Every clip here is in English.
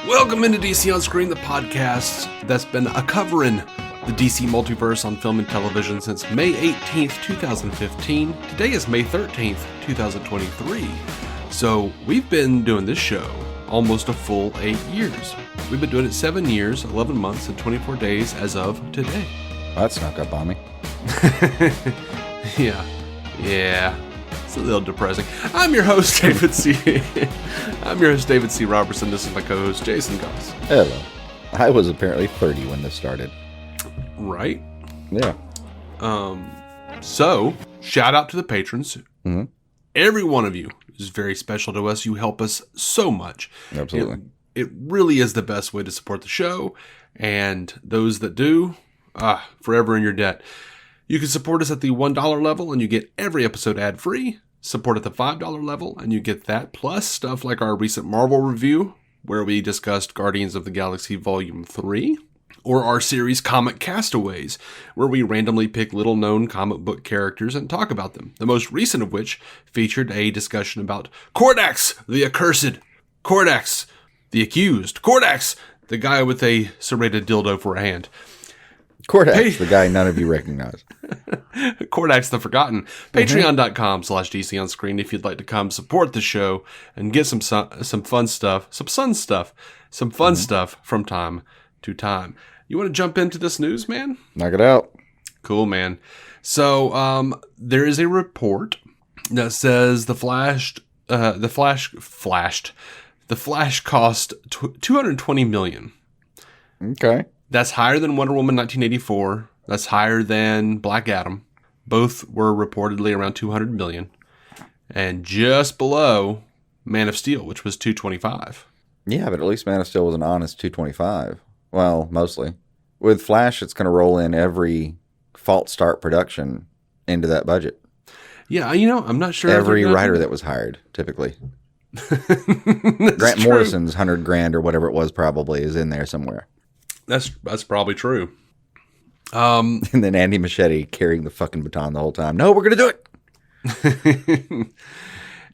Welcome into DC On Screen, the podcast that's been covering the DC multiverse on film and television since May 18th, 2015. Today is May 13th, 2023. So we've been doing this show almost a full 8 years. We've been doing it 7 years, 11 months, and 24 days as of today. Well, that snuck up on me. Yeah. It's a little depressing. I'm your host, David C. Robertson. This is my co-host, Jason Goss. Hello. I was apparently 30 when this started. Right? Yeah. So, shout out to the patrons. Mm-hmm. Every one of you is very special to us. You help us so much. Absolutely. It really is the best way to support the show. And those that do, forever in your debt. You can support us at the $1 level and you get every episode ad-free. Support at the $5 level and you get that, plus stuff like our recent Marvel review, where we discussed Guardians of the Galaxy Volume 3, or our series Comic Castaways, where we randomly pick little-known comic book characters and talk about them. The most recent of which featured a discussion about Kordax, the accursed, Kordax, the accused, Kordax, the guy with a serrated dildo for a hand. Kordax, the guy none of you recognize. Kordax the Forgotten. Patreon.com/DC on Screen if you'd like to come support the show and get some fun stuff, some fun stuff from time to time. You want to jump into this news, man? Knock it out. Cool, man. So, there is a report that says the Flash cost $220 million. Okay. That's higher than Wonder Woman 1984. That's higher than Black Adam. Both were reportedly around $200 million. And just below Man of Steel, which was $225. Yeah, but at least Man of Steel was an honest $225. Well, mostly. With Flash, it's going to roll in every false start production into that budget. Yeah, I'm not sure. Every writer that was hired, typically. Grant true. Morrison's $100,000 or whatever it was probably is in there somewhere. That's probably true. And then Andy Machete carrying the fucking baton the whole time. No, we're going to do it.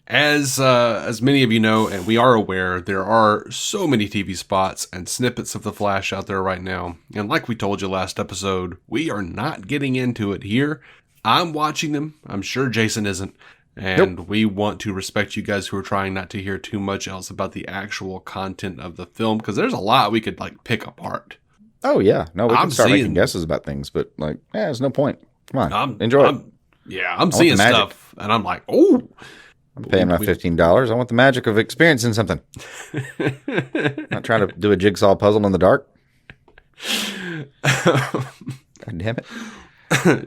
As many of you know, and we are aware, there are so many TV spots and snippets of The Flash out there right now. And like we told you last episode, we are not getting into it here. I'm watching them. I'm sure Jason isn't. And We want to respect you guys who are trying not to hear too much else about the actual content of the film, because there's a lot we could pick apart. Oh, yeah. No, we can start making guesses about things, but there's no point. Come on, enjoy it. I'm seeing stuff, and I'm like, oh. I'm paying my $15. I want the magic of experiencing something. Not trying to do a jigsaw puzzle in the dark. God damn it.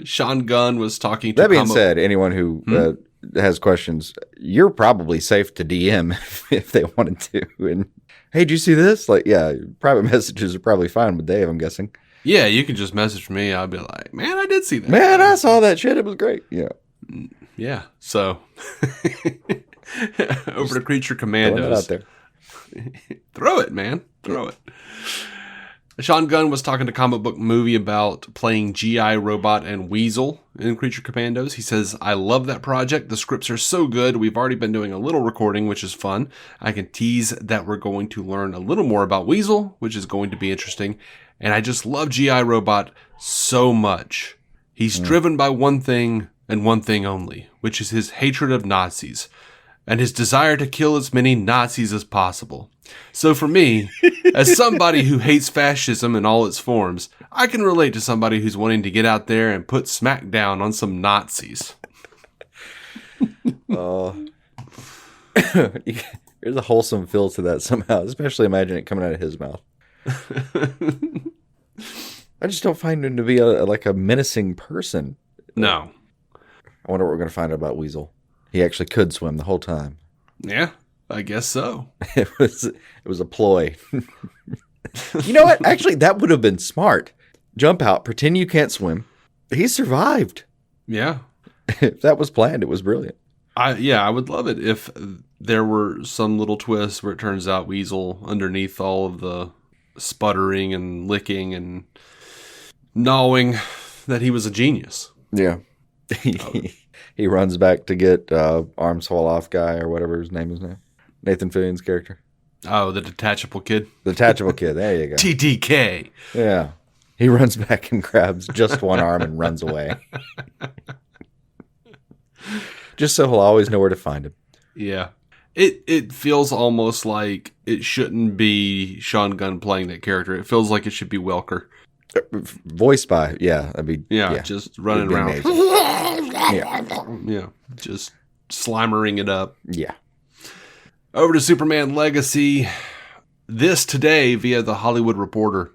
Sean Gunn was talking to... That being said, anyone who has questions, you're probably safe to DM if they wanted to. And hey, did you see this? Private messages are probably fine with Dave, I'm guessing. Yeah, you can just message me. I'll be like, man, I did see that. Man, I saw that shit. It was great. Yeah. Yeah. So over to Creature Commandos. Throw it out there. Throw it, man. Throw it. Sean Gunn was talking to Comic Book Movie about playing G.I. Robot and Weasel in Creature Commandos. He says, I love that project. The scripts are so good. We've already been doing a little recording, which is fun. I can tease that we're going to learn a little more about Weasel, which is going to be interesting. And I just love G.I. Robot so much. He's driven by one thing and one thing only, which is his hatred of Nazis and his desire to kill as many Nazis as possible. So for me, as somebody who hates fascism in all its forms, I can relate to somebody who's wanting to get out there and put smack down on some Nazis. There's a wholesome feel to that somehow, especially imagine it coming out of his mouth. I just don't find him to be a menacing person. No. I wonder what we're going to find out about Weasel. He actually could swim the whole time. Yeah, I guess so. It was a ploy. You know what? Actually, that would have been smart. Jump out, pretend you can't swim. He survived. Yeah. If that was planned, it was brilliant. I would love it if there were some little twist where it turns out Weasel, underneath all of the sputtering and licking and gnawing, that he was a genius. Yeah. He runs back to get Arms Fall Off guy or whatever his name is now. Nathan Fillion's character. Oh, the detachable kid. The detachable kid. There you go. TTK. Yeah. He runs back and grabs just one arm and runs away. Just so he'll always know where to find him. Yeah. It feels almost like it shouldn't be Sean Gunn playing that character. It feels like it should be Welker. Voiced by, yeah. I mean, just running around. Yeah. Just slimering it up. Yeah. Over to Superman Legacy. This today via the Hollywood Reporter.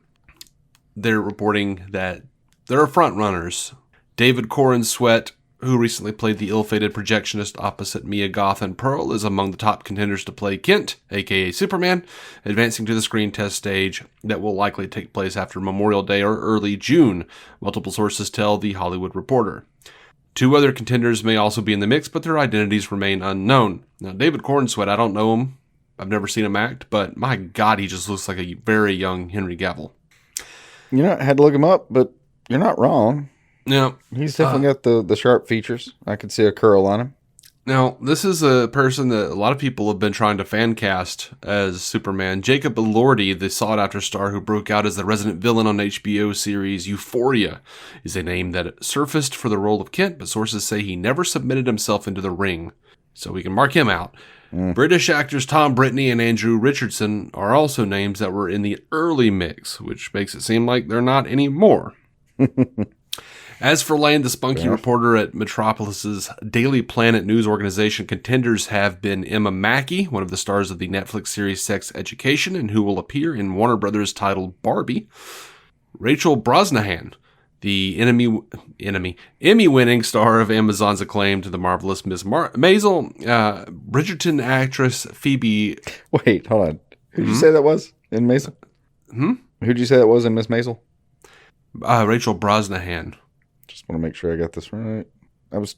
They're reporting that there are front runners. David Corrin Sweat, who recently played the ill-fated projectionist opposite Mia Goth and Pearl, is among the top contenders to play Kent, aka Superman, advancing to the screen test stage that will likely take place after Memorial Day or early June, multiple sources tell the Hollywood Reporter. 2 other contenders may also be in the mix, but their identities remain unknown. Now, David Corrin Sweat, I don't know him. I've never seen him act, but my God, he just looks like a very young Henry Cavill. You know, I had to look him up, but you're not wrong. Yeah. He's definitely got the sharp features. I could see a curl on him. Now, this is a person that a lot of people have been trying to fan cast as Superman. Jacob Elordi, the sought-after star who broke out as the resident villain on HBO series Euphoria, is a name that surfaced for the role of Kent, but sources say he never submitted himself into the ring. So we can mark him out. British actors Tom Brittney and Andrew Richardson are also names that were in the early mix, which makes it seem like they're not anymore. As for Lane, the spunky reporter at Metropolis's Daily Planet news organization, contenders have been Emma Mackey, one of the stars of the Netflix series Sex Education, and who will appear in Warner Brothers' title Barbie. Rachel Brosnahan, the Emmy-winning star of Amazon's acclaimed The Marvelous Miss Maisel. Bridgerton actress Phoebe... Wait, hold on. Who'd you say that was in Maisel? Who'd you say that was in Miss Maisel? Rachel Brosnahan. Just want to make sure I got this right. I was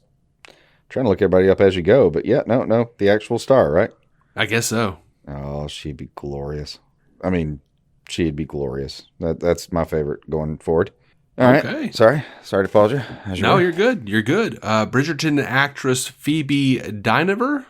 trying to look everybody up as you go, but yeah, no, the actual star, right? I guess so. Oh, she'd be glorious. I mean, she'd be glorious. That's my favorite going forward. All right. Okay. Sorry to pause you. No, you're good. You're good. Bridgerton actress Phoebe Dynevor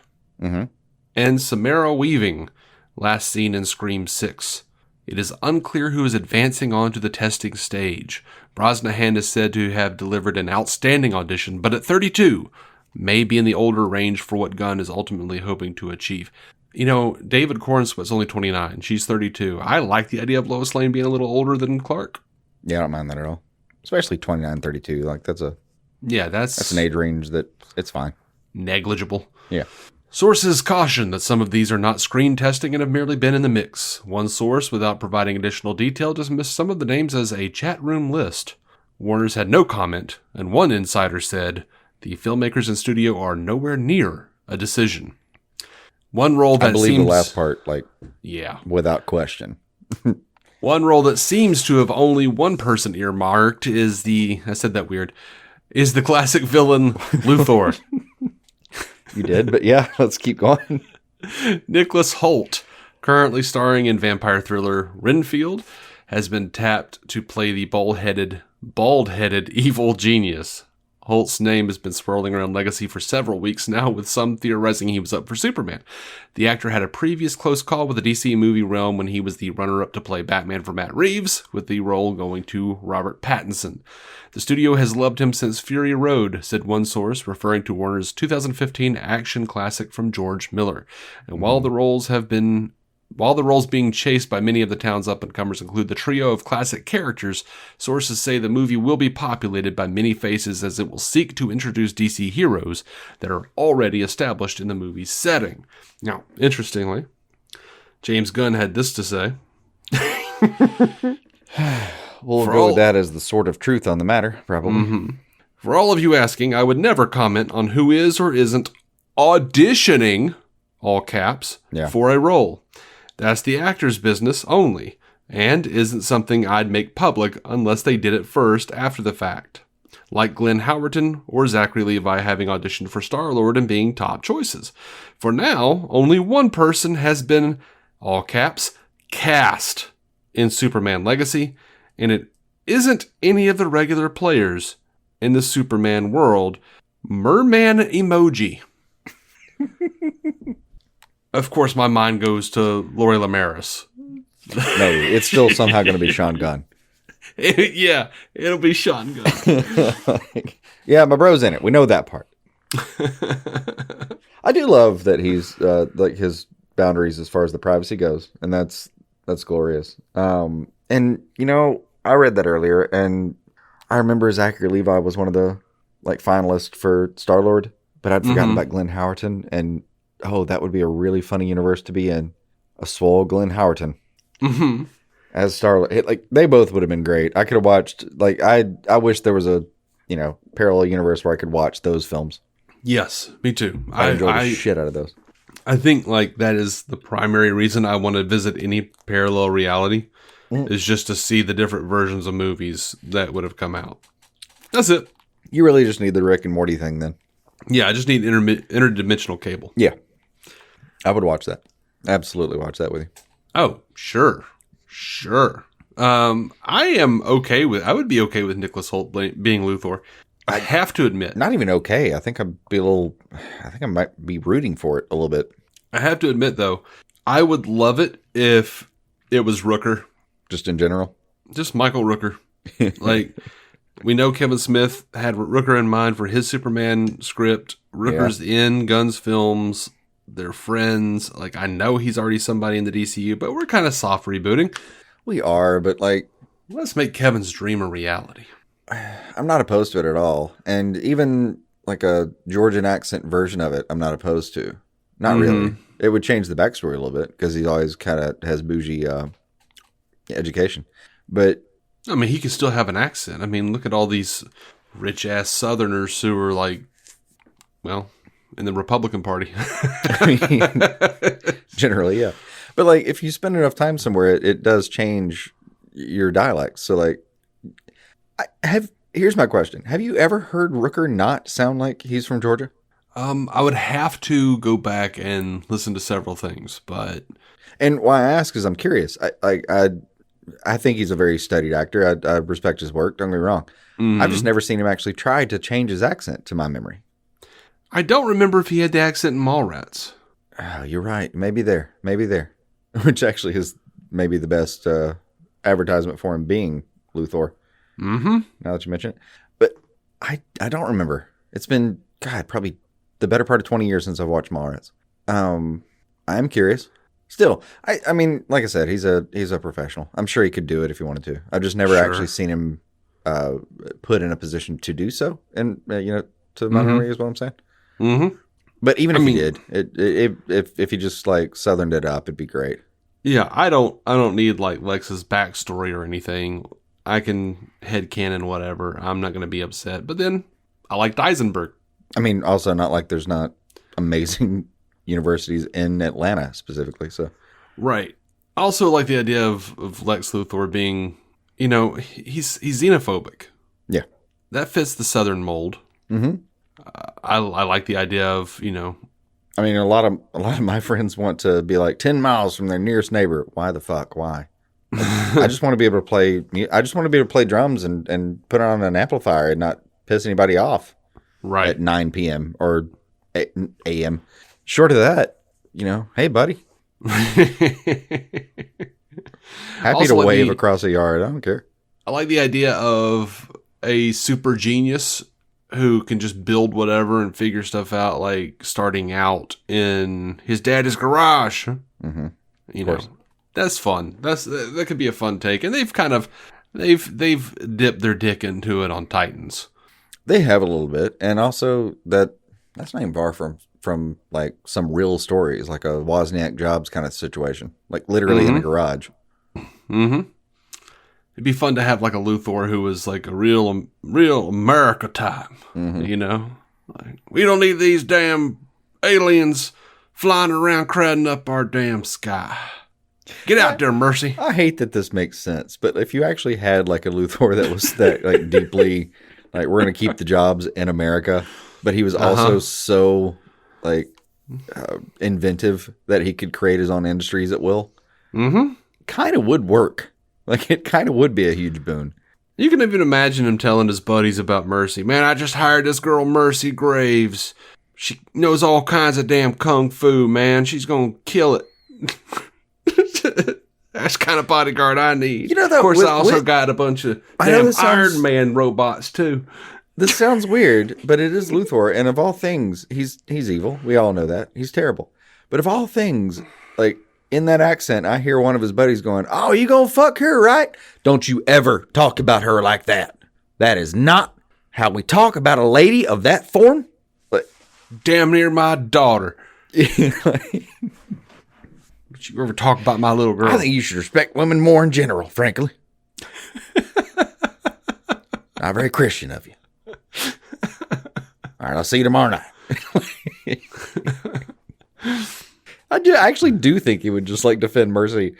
and Samara Weaving, last seen in Scream 6. It is unclear who is advancing on to the testing stage. Brosnahan is said to have delivered an outstanding audition, but at 32, may be in the older range for what Gunn is ultimately hoping to achieve. You know, David Corrin Sweat's only 29. She's 32. I like the idea of Lois Lane being a little older than Clark. Yeah, I don't mind that at all. Especially 29, 32. Like, that's an age range that it's fine. Negligible. Yeah. Sources caution that some of these are not screen testing and have merely been in the mix. One source, without providing additional detail, dismissed some of the names as a chat room list. Warner's had no comment, and one insider said, the filmmakers in studio are nowhere near a decision. One role that I believe the last part, without question. One role that seems to have only one person earmarked is the classic villain Luthor. You did, but yeah, let's keep going. Nicholas Hoult, currently starring in vampire thriller Renfield, has been tapped to play the bald-headed evil genius. Holt's name has been swirling around Legacy for several weeks now, with some theorizing he was up for Superman. The actor had a previous close call with the DC movie realm when he was the runner-up to play Batman for Matt Reeves, with the role going to Robert Pattinson. The studio has loved him since Fury Road, said one source, referring to Warner's 2015 action classic from George Miller. And while the roles being chased by many of the town's up-and-comers include the trio of classic characters, sources say the movie will be populated by many faces as it will seek to introduce DC heroes that are already established in the movie's setting. Now, interestingly, James Gunn had this to say. We'll go with that as the sort of truth on the matter, probably. For all of you asking, I would never comment on who is or isn't auditioning, all caps, for a role. That's the actor's business only, and isn't something I'd make public unless they did it first after the fact. Like Glenn Howerton or Zachary Levi having auditioned for Star-Lord and being top choices. For now, only one person has been, all caps, cast in Superman Legacy, and it isn't any of the regular players in the Superman world. Merman emoji. Of course, my mind goes to Lori Lamaris. No, it's still somehow going to be Sean Gunn. Yeah, it'll be Sean Gunn. Yeah, my bro's in it. We know that part. I do love that he's like his boundaries as far as the privacy goes, and that's glorious. And you know, I read that earlier, and I remember Zachary Levi was one of the like finalists for Star-Lord, but I'd forgotten about Glenn Howerton, and that would be a really funny universe to be in. A swole Glenn Howerton as Star-Lord. Like they both would have been great. I could have watched like I wish there was a parallel universe where I could watch those films. Yes, me too. I enjoyed the shit out of those. I think like that is the primary reason I want to visit any parallel reality is just to see the different versions of movies that would have come out. That's it. You really just need the Rick and Morty thing then. Yeah, I just need interdimensional cable. Yeah. I would watch that. Absolutely watch that with you. Oh, sure. I would be okay with Nicholas Hoult being Luthor. I have to admit. Not even okay. I think I might be rooting for it a little bit. I have to admit, though, I would love it if it was Rooker. Just in general? Just Michael Rooker. Like, we know Kevin Smith had Rooker in mind for his Superman script. Rooker's in Gunn's films. They're friends. Like, I know he's already somebody in the DCU, but we're kind of soft rebooting. We are, but like... Let's make Kevin's dream a reality. I'm not opposed to it at all. And even like a Georgian accent version of it, I'm not opposed to. Not really. It would change the backstory a little bit because he always kind of has bougie education. But I mean, he can still have an accent. I mean, look at all these rich-ass Southerners who are like, well, in the Republican Party. I mean, generally, yeah. But like, if you spend enough time somewhere, it does change your dialect. So like, here's my question. Have you ever heard Rooker not sound like he's from Georgia? I would have to go back and listen to several things, but... And why I ask is I'm curious. I think he's a very studied actor. I respect his work. Don't get me wrong. I've just never seen him actually try to change his accent to my memory. I don't remember if he had the accent in Mallrats. Oh, you're right. Maybe there. Which actually is maybe the best advertisement for him being Luthor. Now that you mention it. But I don't remember. It's been, God, probably the better part of 20 years since I've watched Mallrats. I'm curious. Still, I mean, like I said, he's a professional. I'm sure he could do it if he wanted to. I've just never actually seen him put in a position to do so. And, to my memory is what I'm saying. But even if he did, if he just like southerned it up, it'd be great. Yeah, I don't need like Lex's backstory or anything. I can headcanon whatever. I'm not going to be upset. But then I liked Eisenberg. I mean, also not like there's not amazing universities in Atlanta specifically. So right. I also like the idea of Lex Luthor being, he's xenophobic. Yeah, that fits the Southern mold. I like the idea of I mean, a lot of my friends want to be like 10 miles from their nearest neighbor. Why the fuck? Why? I just want to be able to play. I just want to be able to play drums and put on an amplifier and not piss anybody off. Right at 9 p.m. or 8 a.m. Short of that, hey, buddy. Happy to wave across a yard. I don't care. I like the idea of a super genius who can just build whatever and figure stuff out, like starting out in his dad's garage. That's fun. That could be a fun take. And they've dipped their dick into it on Titans. They have a little bit, and also that's not even far from like some real stories, like a Wozniak Jobs kind of situation, like literally in a garage. It'd be fun to have like a Luthor who was like a real America type, Like, we don't need these damn aliens flying around crowding up our damn sky. Get out there, Mercy. I hate that this makes sense, but if you actually had like a Luthor that was that like deeply like we're going to keep the jobs in America, but he was also so like inventive that he could create his own industries at will. Kind of would work. Like, it kind of would be a huge boon. You can even imagine him telling his buddies about Mercy. Man, I just hired this girl, Mercy Graves. She knows all kinds of damn kung fu, man. She's gonna kill it. That's the kind of bodyguard I need. You know that. Of course, I also got a bunch of damn Iron Man robots too. This sounds weird, but it is Luthor, and of all things, he's evil. We all know that. He's terrible. But of all things, like in that accent, I hear one of his buddies going, "Oh, you gonna fuck her, right? Don't you ever talk about her like that. That is not how we talk about a lady of that form." But damn near my daughter. But you ever talk about my little girl? I think you should respect women more in general, frankly. Not very Christian of you. All right, I'll see you tomorrow night. I actually do think he would just like defend Mercy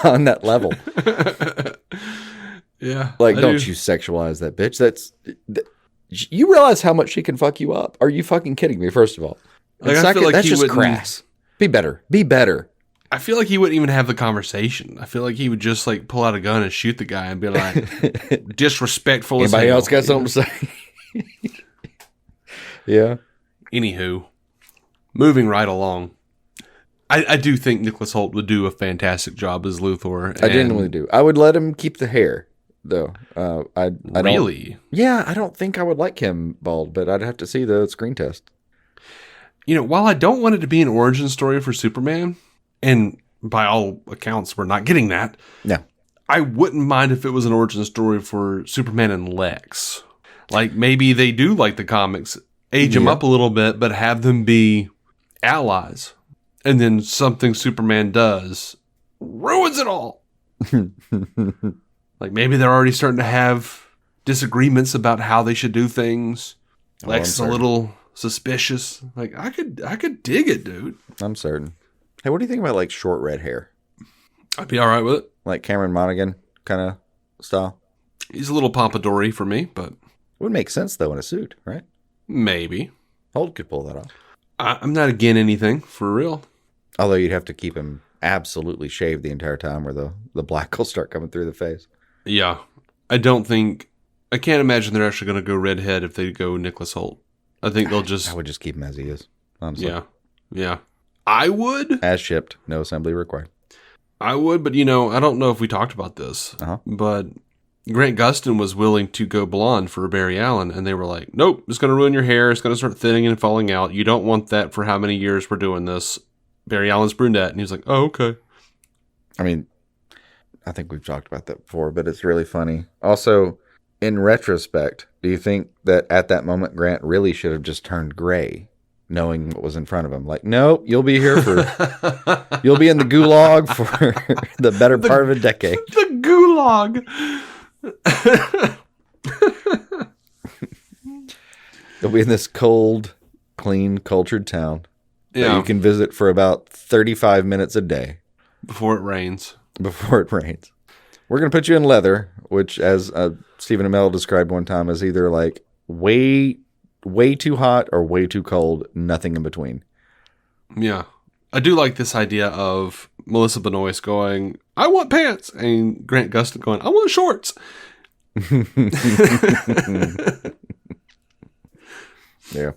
on that level. Yeah. Like, don't you sexualize that bitch. You realize how much she can fuck you up? Are you fucking kidding me, first of all? Like, I feel like that's just crass. Be better. Be better. I feel like he wouldn't even have the conversation. I feel like he would just like pull out a gun and shoot the guy and be like, disrespectful as hell. Anybody else got something to say? Yeah. Anywho, moving right along. I do think Nicholas Hoult would do a fantastic job as Luthor. I genuinely do. I would let him keep the hair, though. I really? Yeah, I don't think I would like him bald, but I'd have to see the screen test. You know, while I don't want it to be an origin story for Superman, and by all accounts, we're not getting that. No. I wouldn't mind if it was an origin story for Superman and Lex. Like, maybe they do like the comics, age them up a little bit, but have them be allies. And then something Superman does ruins it all. Like, maybe they're already starting to have disagreements about how they should do things. Lex is a little suspicious. Like, I could dig it, dude. I'm certain. Hey, what do you think about, like, short red hair? I'd be all right with it. Like Cameron Monaghan kind of style? He's a little pompadour for me, but... It would make sense, though, in a suit, right? Maybe. Holt could pull that off. I'm not against anything, for real. Although you'd have to keep him absolutely shaved the entire time, or the black will start coming through the face. Yeah. I can't imagine they're actually going to go redhead if they go Nicholas Hoult. I think they'll just... I would just keep him as he is, honestly. Yeah. Yeah. I would. As shipped. No assembly required. I would, but, I don't know if we talked about this. But Grant Gustin was willing to go blonde for Barry Allen, and they were like, nope, it's going to ruin your hair. It's going to start thinning and falling out. You don't want that for how many years we're doing this. Barry Allen's brunette. And he was like, oh, okay. I mean, I think we've talked about that before, but it's really funny. Also, in retrospect, do you think that at that moment Grant really should have just turned gray, knowing what was in front of him? Like, nope, you'll be here for, you'll be in the gulag for the better part of a decade. The gulag. You'll be in this cold, clean, cultured town that you can visit for about 35 minutes a day. Before it rains. We're going to put you in leather, which, as Stephen Amell described one time, is either like way too hot or way too cold, nothing in between. Yeah. I do like this idea of Melissa Benoist going, I want pants, and Grant Gustin going, I want shorts. Yeah.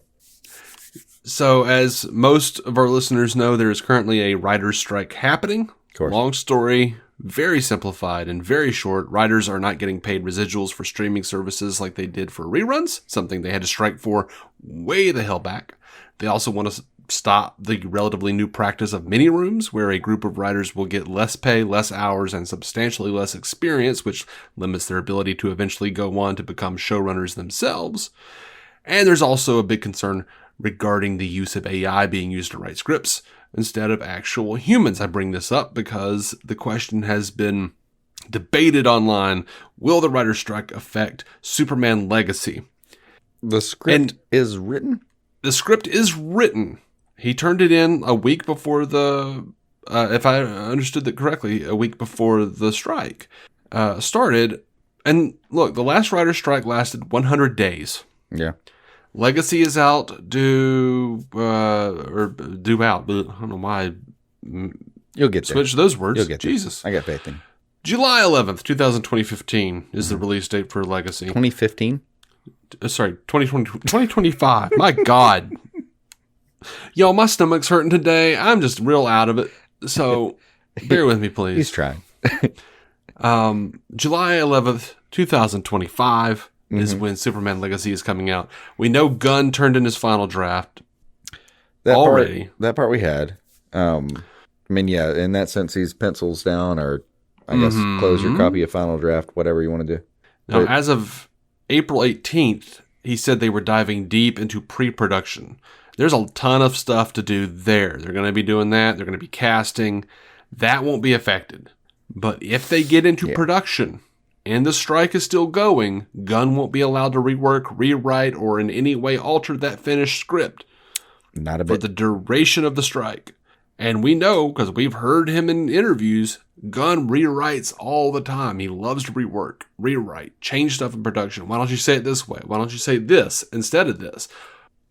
So, as most of our listeners know, there is currently a writer's strike happening. Of course. Long story, very simplified and very short. Writers are not getting paid residuals for streaming services like they did for reruns, something they had to strike for way the hell back. They also want to stop the relatively new practice of mini rooms, where a group of writers will get less pay, less hours, and substantially less experience, which limits their ability to eventually go on to become showrunners themselves. And there's also a big concern regarding the use of AI being used to write scripts instead of actual humans. I bring this up because the question has been debated online. Will the writer's strike affect Superman Legacy? The script is written? The script is written. He turned it in a week before if I understood that correctly, a week before the strike started. And look, the last writer's strike lasted 100 days. Yeah. Legacy is out, due out, but I don't know why you'll get there. Switch those words. You'll get there. Jesus. I got faith in you. July 11th, 2015 is the release date for Legacy. 2015? Sorry, 2025. My God. Yo, my stomach's hurting today. I'm just real out of it. So bear with me, please. He's trying. July 11th, 2025 is when Superman Legacy is coming out. We know Gunn turned in his final draft already. That part we had. I mean, yeah, in that sense, he's pencils down, or I guess close your copy of final draft, whatever you want to do. Now, as of April 18th, he said they were diving deep into pre-production. There's a ton of stuff to do there. They're going to be doing that. They're going to be casting. That won't be affected. But if they get into production and the strike is still going, Gunn won't be allowed to rework, rewrite, or in any way alter that finished script. Not a bit. For the duration of the strike. And we know, because we've heard him in interviews, Gunn rewrites all the time. He loves to rework, rewrite, change stuff in production. Why don't you say it this way? Why don't you say this instead of this?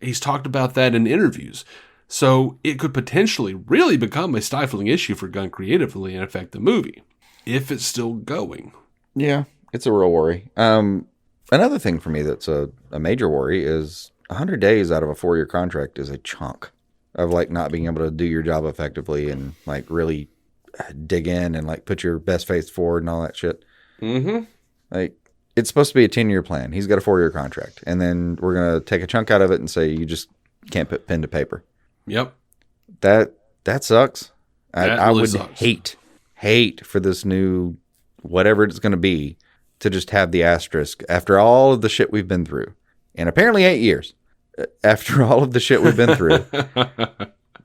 He's talked about that in interviews. So it could potentially really become a stifling issue for Gunn creatively and affect the movie, if it's still going. Yeah, it's a real worry. Another thing for me that's a major worry is 100 days out of a 4-year contract is a chunk of like not being able to do your job effectively and like really dig in and like put your best face forward and all that shit. Mm-hmm. Like, it's supposed to be a 10-year plan. He's got a 4-year contract. And then we're going to take a chunk out of it and say you just can't put pen to paper. Yep. That sucks. I would sucks. hate for this new whatever it's going to be to just have the asterisk after all of the shit we've been through. And apparently 8 years after all of the shit we've been through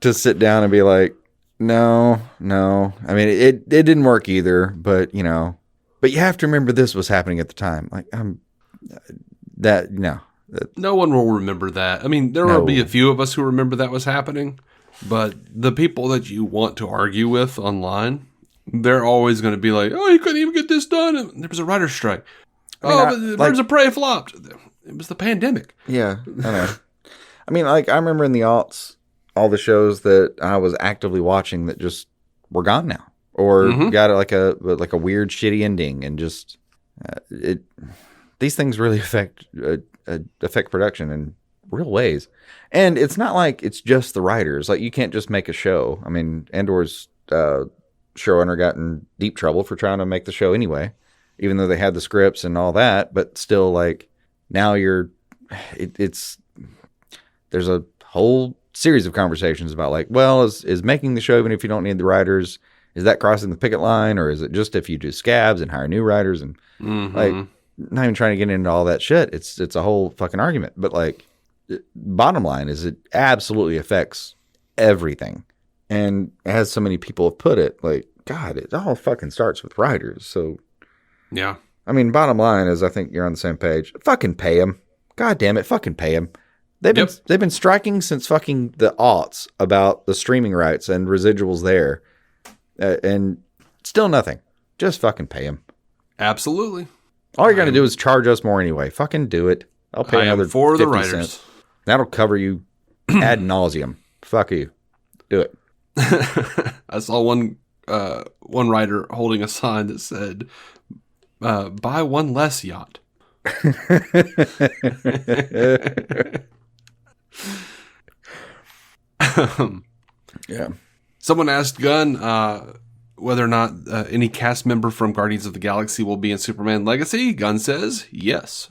to sit down and be like, no. I mean, it didn't work either, but you know, but you have to remember this was happening at the time. Like, no one will remember that. I mean, there will be a few of us who remember that was happening, but the people that you want to argue with online, they're always going to be like, oh, you couldn't even get this done. And there was a writer's strike. But Birds of Prey flopped. It was the pandemic. Yeah, I know. I mean, like, I remember in the aughts, all the shows that I was actively watching that just were gone now, or got like a weird, shitty ending, and just these things really affect production in real ways. And it's not like it's just the writers. Like, you can't just make a show. I mean, Andor's showrunner got in deep trouble for trying to make the show anyway, even though they had the scripts and all that. But still, like, now there's a whole series of conversations about like, well, is making the show, even if you don't need the writers, is that crossing the picket line, or is it just if you do scabs and hire new writers? And like, not even trying to get into all that shit. It's a whole fucking argument. But like, bottom line is it absolutely affects everything. And as so many people have put it, like, God, it all fucking starts with writers. So yeah, I mean, bottom line is, I think you're on the same page. Fucking pay them. God damn it, fucking pay them. They've been striking since fucking the aughts about the streaming rights and residuals there, and still nothing. Just fucking pay them. Absolutely. All you're gonna do is charge us more anyway. Fucking do it. I'll pay another for 50 the writers. Cents. That'll cover you ad nauseum. Fuck you. Do it. I saw one writer holding a sign that said, "Buy one less yacht." Yeah. Someone asked Gunn whether or not any cast member from Guardians of the Galaxy will be in Superman Legacy. Gunn says yes.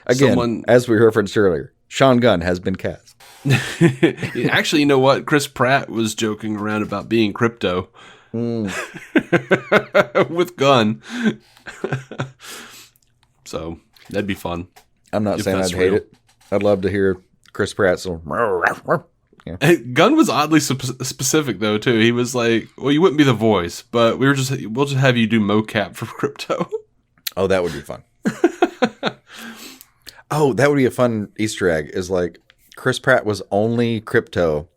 Again, as we referenced earlier, Sean Gunn has been cast. Actually, you know what? Chris Pratt was joking around about being Crypto with Gunn. So that'd be fun. I'm not saying I'd hate it. I'd love to hear Chris Pratt. Yeah. Gunn was oddly specific though too. He was like, "Well, you wouldn't be the voice, but we'll just have you do mocap for Crypto." Oh, that would be fun. Oh, that would be a fun Easter egg. Is like Chris Pratt was only Crypto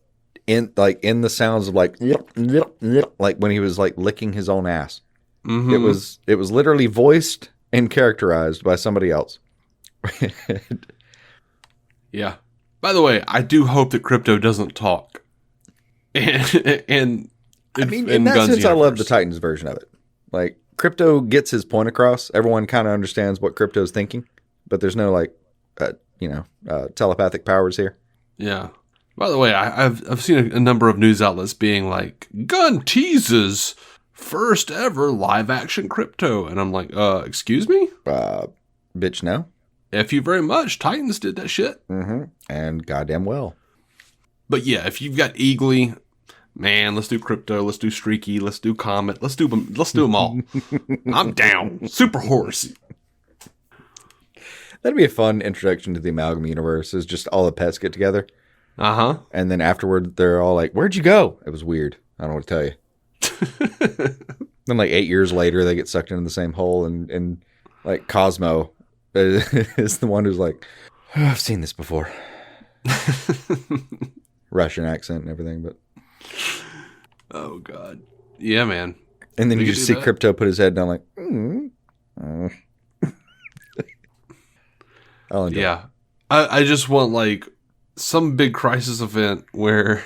in the sounds of like when he was like licking his own ass. Mm-hmm. It was literally voiced and characterized by somebody else. Yeah. By the way, I do hope that Crypto doesn't talk. And I mean, in that sense, I love the Titans version of it. Like, Crypto gets his point across. Everyone kind of understands what Crypto's thinking, but there's no like, telepathic powers here. Yeah. By the way, I've seen a number of news outlets being like, Gunn teases first ever live action Crypto. And I'm like, excuse me? Bitch, no. F you very much. Titans did that shit. Mm-hmm. And goddamn well. But yeah, if you've got Eagly, man, let's do Crypto, let's do Streaky, let's do Comet, let's do them all. I'm down. Super Horse. That'd be a fun introduction to the Amalgam universe, is just all the pets get together. Uh-huh. And then afterward, they're all like, where'd you go? It was weird. I don't know what to tell you. Then like 8 years later, they get sucked into the same hole. And like Cosmo is the one who's like, oh, I've seen this before. Russian accent and everything. But oh, God. Yeah, man. And then you just see Crypto put his head down like, I'll enjoy yeah. I just want like some big crisis event where...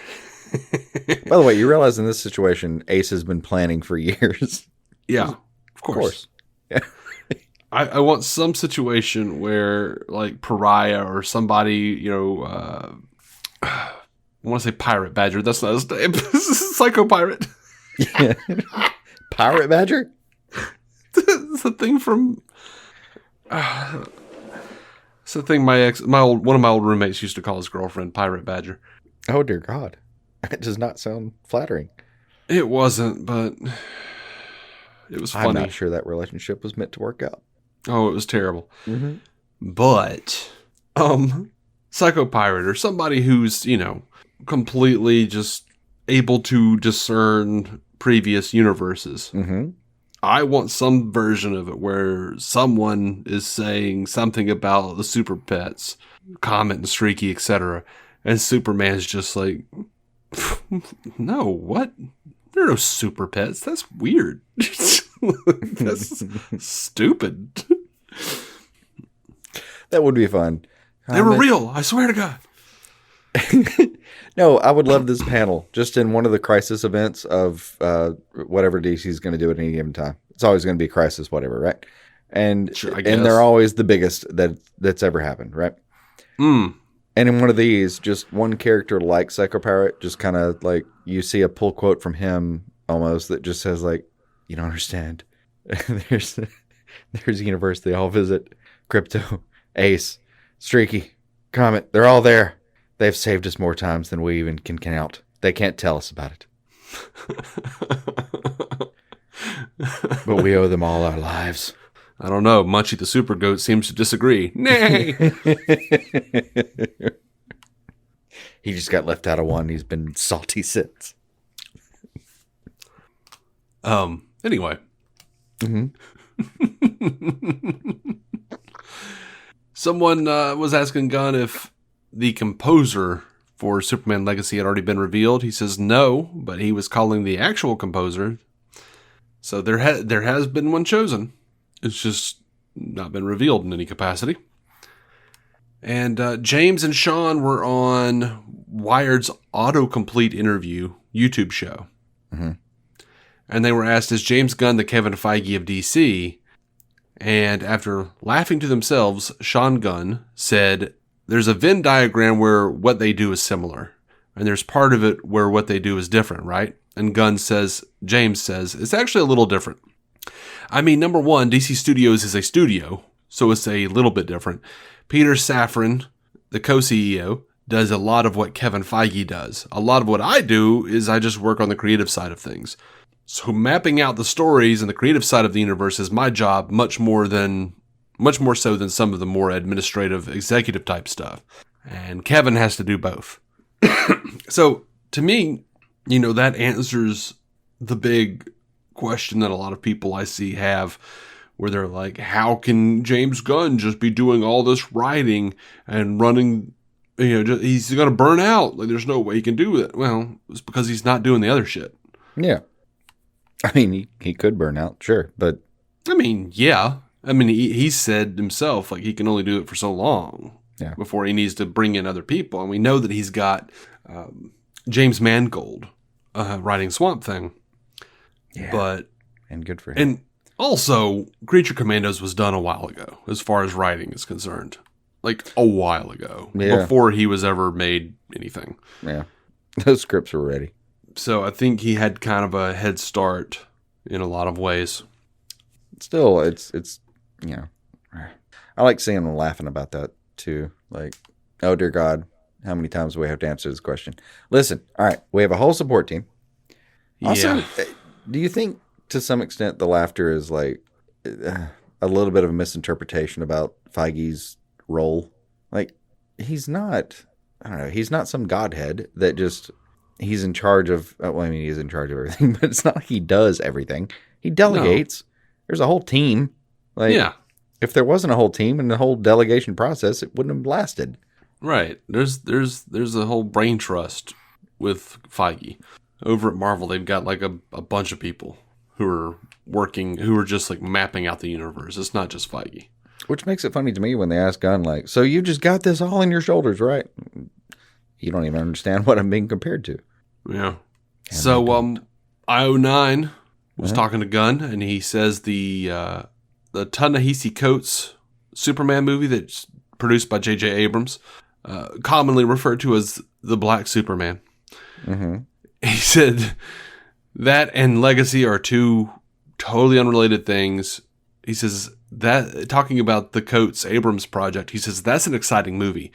By the way, you realize in this situation, Ace has been planning for years. Yeah, of course. Yeah. I want some situation where, like, Pariah or somebody, I want to say Pirate Badger. That's not his name. Psycho Pirate. Yeah. Pirate Badger? It's a thing from... it's the thing one of my old roommates used to call his girlfriend Pirate Badger. Oh, dear God. It does not sound flattering. It wasn't, but it was funny. I'm not sure that relationship was meant to work out. Oh, it was terrible. Mm-hmm. But, Psycho Pirate or somebody who's, completely just able to discern previous universes. Mm-hmm. I want some version of it where someone is saying something about the super pets, Comet and Streaky, etc. And Superman's just like, no, what? There are no super pets. That's weird. That's stupid. That would be fun. They were real. I swear to God. No, I would love this panel just in one of the crisis events of whatever DC's going to do at any given time. It's always going to be crisis, whatever, right? And sure, I guess. And they're always the biggest that's ever happened, right? And in one of these, just one character like Psycho Pirate, just kind of like you see a pull quote from him almost that just says like, you don't understand. There's a universe they all visit. Crypto, Ace, Streaky, Comet, they're all there. They've saved us more times than we even can count. They can't tell us about it. But we owe them all our lives. I don't know. Munchie the Super Goat seems to disagree. Nay! He just got left out of one. He's been salty since. Anyway. Mm-hmm. Someone was asking Gunn if the composer for Superman Legacy had already been revealed. He says no, but he was calling the actual composer. So there has been one chosen. It's just not been revealed in any capacity. And James and Sean were on Wired's autocomplete interview YouTube show. Mm-hmm. And they were asked, is James Gunn the Kevin Feige of DC? And after laughing to themselves, Sean Gunn said, there's a Venn diagram where what they do is similar. And there's part of it where what they do is different, right? And James says, it's actually a little different. I mean, number one, DC Studios is a studio, so it's a little bit different. Peter Safran, the co-CEO, does a lot of what Kevin Feige does. A lot of what I do is I just work on the creative side of things. So mapping out the stories and the creative side of the universe is my job much more so than some of the more administrative, executive type stuff. And Kevin has to do both. So to me, that answers the big question that a lot of people I see have, where they're like, how can James Gunn just be doing all this writing and running, he's going to burn out. Like, there's no way he can do it. Well, it's because he's not doing the other shit. Yeah. I mean, he could burn out, sure, but... I mean, yeah. I mean, he said himself, like, he can only do it for so long before he needs to bring in other people. And we know that he's got James Mangold writing Swamp Thing. Yeah, and good for him. And also, Creature Commandos was done a while ago, as far as writing is concerned. like a while ago, Yeah. before he was ever made anything. Yeah. Those scripts were ready. So I think he had kind of a head start in a lot of ways. Still, it's you know, I like seeing them laughing about that too. Like, oh dear God, how many times do we have to answer this question? Listen, all right, we have a whole support team. Also, do you think to some extent the laughter is like a little bit of a misinterpretation about Feige's role? Like, he's not, I don't know, he's not some godhead that just, he's in charge of, well, I mean, he's in charge of everything, but it's not like he does everything. He delegates. No. There's a whole team. Like, if there wasn't a whole team and the whole delegation process, it wouldn't have lasted. Right. There's a whole brain trust with Feige. Over at Marvel, they've got like a bunch of people who are working, who are just like mapping out the universe. It's not just Feige. Which makes it funny to me when they ask Gunn, like, so you just got this all on your shoulders, right? You don't even understand what I'm being compared to. Yeah. And so, I09 was talking to Gunn, and he says the Ta-Nehisi Coates Superman movie that's produced by J.J. Abrams, commonly referred to as the Black Superman. Mm-hmm. He said that and Legacy are two totally unrelated things. He says that, talking about the Coates Abrams project, he says that's an exciting movie.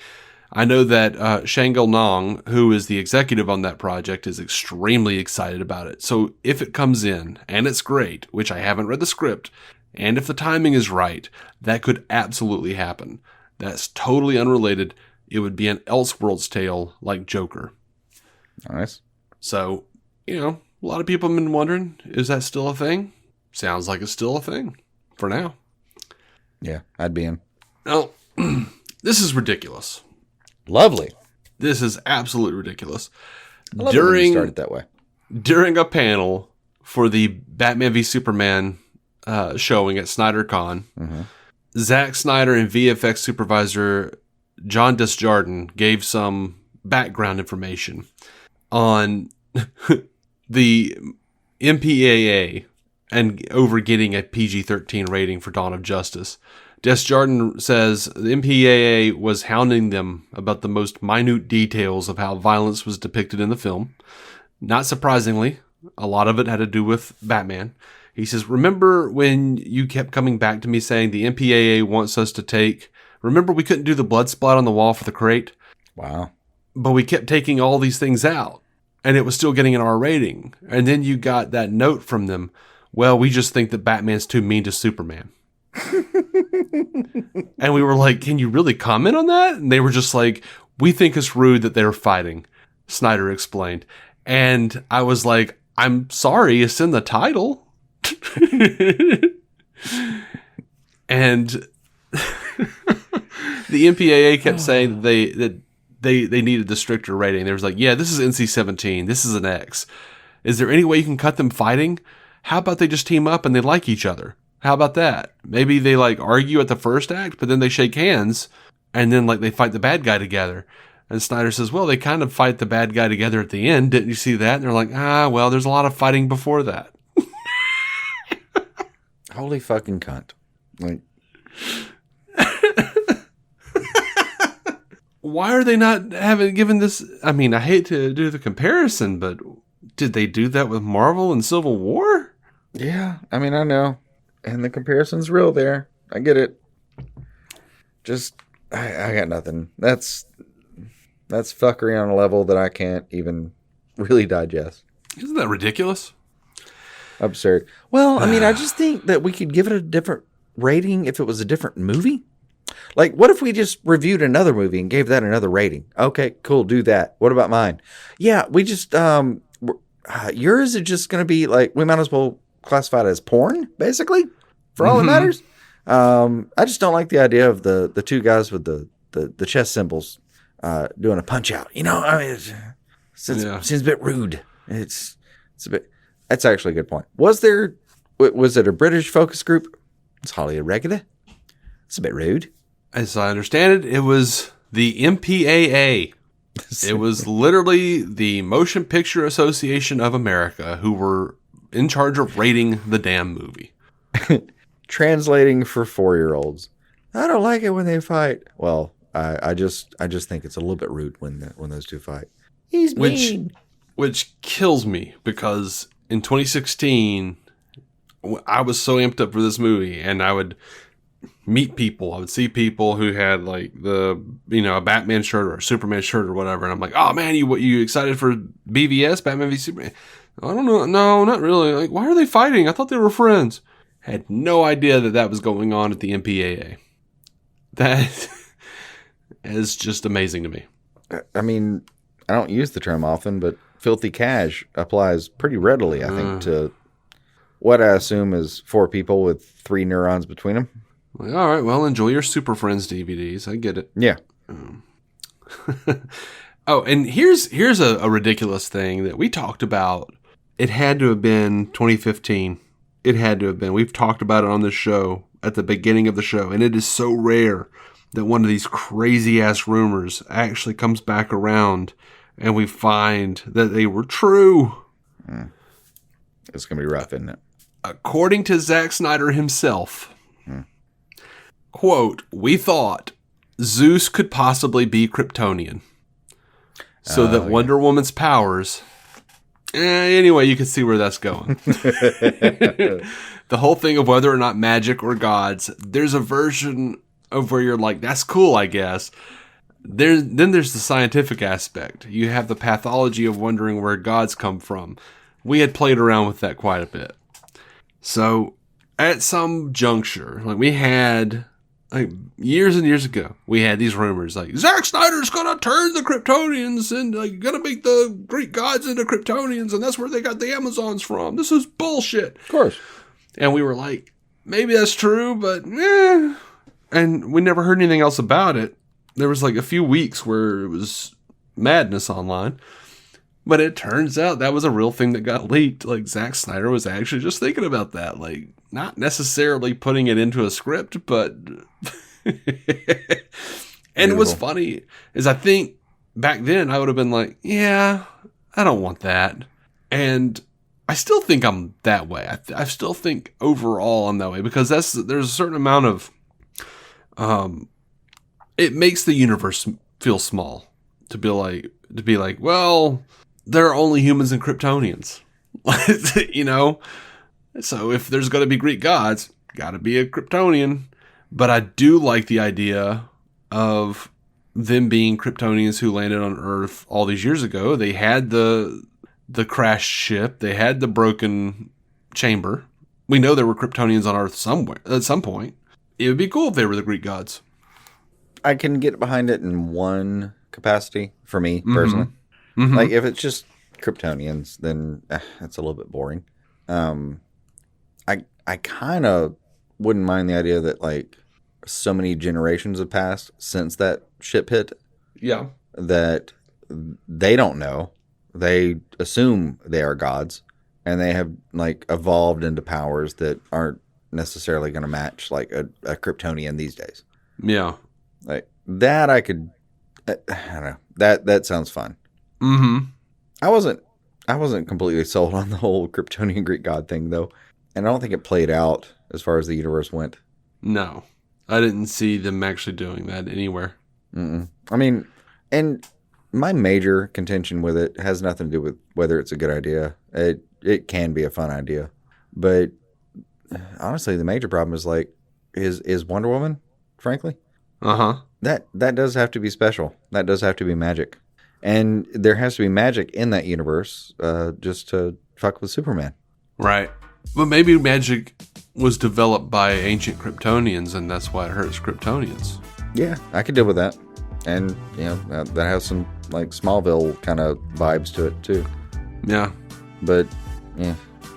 I know that Shangel Nong, who is the executive on that project, is extremely excited about it. So if it comes in, and it's great, which I haven't read the script, and if the timing is right, that could absolutely happen. That's totally unrelated. It would be an Elseworlds tale like Joker. Nice. So, a lot of people have been wondering, is that still a thing? Sounds like it's still a thing for now. Yeah, I'd be in. Now, this is ridiculous. Lovely. This is absolutely ridiculous. I love it when you started that way. During a panel for the Batman v Superman showing at Snyder Con, Zack Snyder and VFX supervisor John Desjardins gave some background information on the MPAA and over getting a PG-13 rating for Dawn of Justice. Desjardins says the MPAA was hounding them about the most minute details of how violence was depicted in the film. Not surprisingly, a lot of it had to do with Batman. He says, remember when you kept coming back to me saying the MPAA wants us to take... Remember we couldn't do the blood splat on the wall for the crate? Wow. But we kept taking all these things out, and it was still getting an R rating. And then you got that note from them, well, we just think that Batman's too mean to Superman. And we were like, can you really comment on that? And they were just like, we think it's rude that they're fighting, Snyder explained. And I was like, I'm sorry, it's in the title. And the MPAA kept saying that they needed the stricter rating. They was like, yeah, this is NC-17. This is an X. Is there any way you can cut them fighting? How about they just team up and they like each other? How about that? Maybe they argue at the first act, but then they shake hands and then they fight the bad guy together. And Snyder says, well, they kind of fight the bad guy together at the end. Didn't you see that? And they're like, well, there's a lot of fighting before that. Holy fucking cunt. Why are they not given this? I mean, I hate to do the comparison, but did they do that with Marvel and Civil War? Yeah, I mean, I know. And the comparison's real there. I get it. Just, I got nothing. That's fuckery on a level that I can't even really digest. Isn't that ridiculous? Absurd. Well, I mean, I just think that we could give it a different rating if it was a different movie. Like, what if we just reviewed another movie and gave that another rating? Okay, cool, do that. What about mine? Yeah, we just, yours is just going to be we might as well classify it as porn, basically, for all that matters. I just don't like the idea of the two guys with the chest symbols doing a punch out. I mean, it seems a bit rude. It's a bit. That's actually a good point. Was it a British focus group? It's highly irregular. It's a bit rude. As I understand it, it was the MPAA. It was literally the Motion Picture Association of America who were in charge of rating the damn movie. Translating for 4-year-olds. I don't like it when they fight. Well, I just think it's a little bit rude when those two fight. He's mean. Which kills me because in 2016, I was so amped up for this movie, and I would meet people. I would see people who had like a Batman shirt or a Superman shirt or whatever, and I'm like, oh man, you excited for BVS, Batman v Superman? I don't know. No, not really. Like, why are they fighting? I thought they were friends. Had no idea that was going on at the MPAA. That is just amazing to me. I mean, I don't use the term often, but filthy cash applies pretty readily, I think, to what I assume is 4 people with 3 neurons between them. Like, all right, well, enjoy your Super Friends DVDs. I get it. Yeah. Oh, and here's a ridiculous thing that we talked about. It had to have been 2015. It had to have been. We've talked about it on this show at the beginning of the show, and it is so rare that one of these crazy-ass rumors actually comes back around and we find that they were true. It's going to be rough, isn't it? According to Zack Snyder himself, quote, we thought Zeus could possibly be Kryptonian so that Wonder Woman's powers... anyway, you can see where that's going. The whole thing of whether or not magic or gods, there's a version of where you're like, that's cool, I guess. Then there's the scientific aspect. You have the pathology of wondering where gods come from. We had played around with that quite a bit. So at some juncture, like we had, like years and years ago, we had these rumors like Zack Snyder's gonna turn the Kryptonians and like gonna make the Greek gods into Kryptonians, and that's where they got the Amazons from. This is bullshit. Of course. And we were like, maybe that's true, but eh. And we never heard anything else about it. There was like a few weeks where it was madness online. But it turns out that was a real thing that got leaked. Like Zack Snyder was actually just thinking about that. Like not necessarily putting it into a script, but... And what's funny is I think back then I would have been like, yeah, I don't want that. And I still think I'm that way. I still think overall I'm that way because there's a certain amount of... it makes the universe feel small to be like, well, there are only humans and Kryptonians, you know? So if there's going to be Greek gods, got to be a Kryptonian. But I do like the idea of them being Kryptonians who landed on Earth all these years ago. They had the crashed ship. They had the broken chamber. We know there were Kryptonians on Earth somewhere at some point. It would be cool if they were the Greek gods. I can get behind it in one capacity for me personally. Mm-hmm. Like if it's just Kryptonians, then that's a little bit boring. I kind of wouldn't mind the idea that like so many generations have passed since that ship hit. Yeah. That they don't know. They assume they are gods, and they have like evolved into powers that aren't necessarily going to match like a Kryptonian these days. Yeah. Like that I could, I don't know. That sounds fun. Mm-hmm. I wasn't completely sold on the whole Kryptonian Greek god thing though. And I don't think it played out as far as the universe went. No. I didn't see them actually doing that anywhere. Mm-mm. I mean, and my major contention with it has nothing to do with whether it's a good idea. It can be a fun idea. But honestly, the major problem is like, is Wonder Woman, frankly. Uh-huh. That does have to be special. That does have to be magic. And there has to be magic in that universe just to fuck with Superman. Right. But maybe magic was developed by ancient Kryptonians, and that's why it hurts Kryptonians. Yeah, I could deal with that. And, you know, that has some, like, Smallville kind of vibes to it, too. Yeah. But, yeah.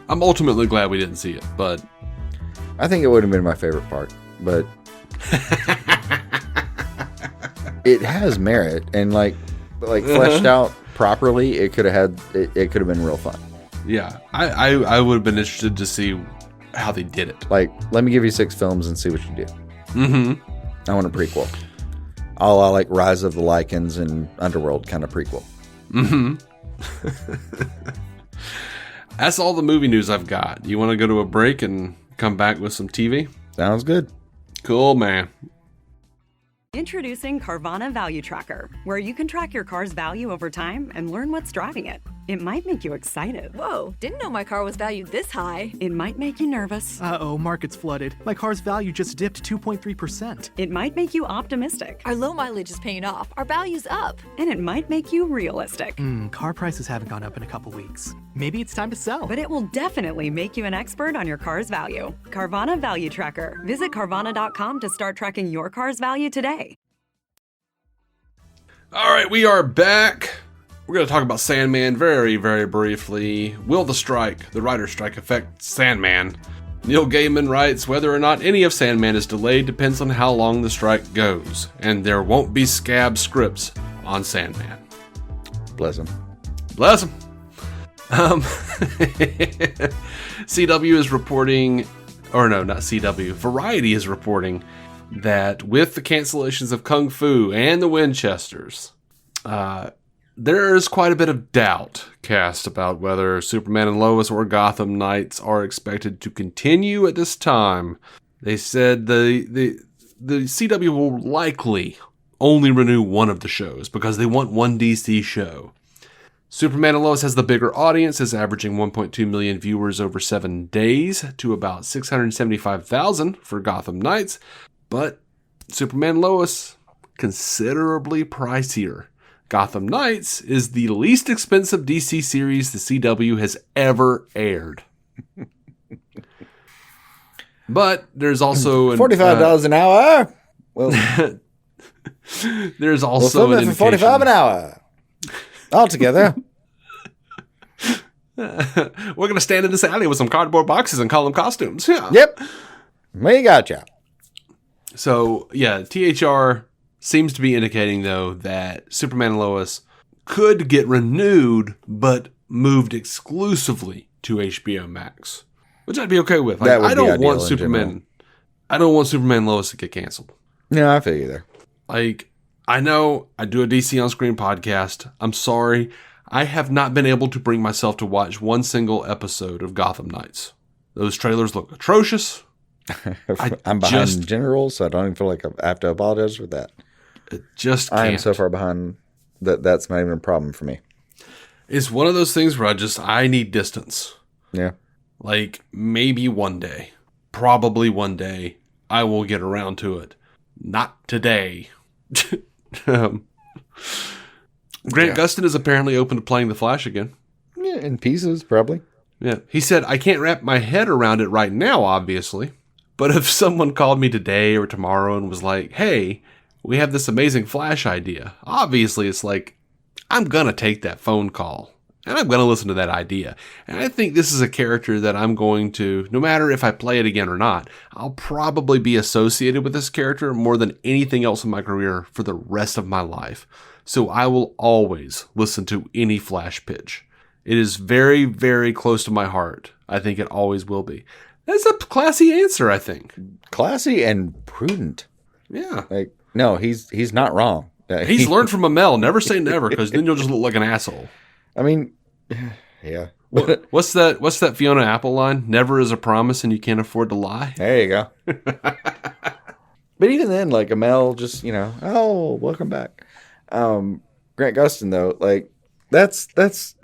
I'm ultimately glad we didn't see it, but... I think it would have been my favorite part, but... It has merit, and, like fleshed out properly, it could have been real fun. Yeah, I would have been interested to see how they did it. Like, let me give you 6 films and see what you do. Mm-hmm. I want a prequel. A la like Rise of the Lycans and Underworld kind of prequel. Mm-hmm. That's all the movie news I've got. You want to go to a break and come back with some TV? Sounds good. Cool, man. Introducing Carvana Value Tracker, where you can track your car's value over time and learn what's driving it. It might make you excited. Whoa, didn't know my car was valued this high. It might make you nervous. Uh-oh, market's flooded. My car's value just dipped 2.3%. It might make you optimistic. Our low mileage is paying off. Our value's up. And it might make you realistic. Car prices haven't gone up in a couple weeks. Maybe it's time to sell. But it will definitely make you an expert on your car's value. Carvana Value Tracker. Visit Carvana.com to start tracking your car's value today. All right, we are back. We're going to talk about Sandman very, very briefly. Will the writer's strike, affect Sandman? Neil Gaiman writes, whether or not any of Sandman is delayed depends on how long the strike goes, and there won't be scab scripts on Sandman. Bless him. Bless him. CW is reporting, or no, not CW, Variety is reporting that with the cancellations of Kung Fu and the Winchesters, there is quite a bit of doubt cast about whether Superman and Lois or Gotham Knights are expected to continue at this time. They said the CW will likely only renew one of the shows because they want one DC show. Superman and Lois has the bigger audience, is averaging 1.2 million viewers over 7 days to about 675,000 for Gotham Knights. But Superman and Lois, considerably pricier. Gotham Knights is the least expensive DC series the CW has ever aired. But there's also $45 an hour. Well, there's also an for $45 an hour. Altogether. We're going to stand in this alley with some cardboard boxes and call them costumes. Yeah. Yep. We gotcha. So, yeah, THR seems to be indicating, though, that Superman and Lois could get renewed, but moved exclusively to HBO Max, which I'd be okay with. Like, I don't want Superman and Lois to get canceled. No, I feel you there. Like, I know I do a DC On Screen podcast. I'm sorry. I have not been able to bring myself to watch one single episode of Gotham Knights. Those trailers look atrocious. I'm behind in general, so I don't even feel like I have to apologize for that. Just can't. I am so far behind that's not even a problem for me. It's one of those things where I need distance. Yeah. Like, maybe one day, probably one day, I will get around to it. Not today. Grant Gustin is apparently open to playing The Flash again. Yeah, in pieces, probably. Yeah. He said, I can't wrap my head around it right now, obviously. But if someone called me today or tomorrow and was like, hey, we have this amazing Flash idea, obviously it's like, I'm going to take that phone call and I'm going to listen to that idea. And I think this is a character that I'm going to, no matter if I play it again or not, I'll probably be associated with this character more than anything else in my career for the rest of my life. So I will always listen to any Flash pitch. It is very, very close to my heart. I think it always will be. That's a classy answer, I think. Classy and prudent. Yeah. Like, no, he's not wrong. He's learned from Amel. Never say never, because then you'll just look like an asshole. I mean, yeah. What's that Fiona Apple line? Never is a promise and you can't afford to lie. There you go. But even then, like, Amel just, oh, welcome back. Grant Gustin, though, like, that's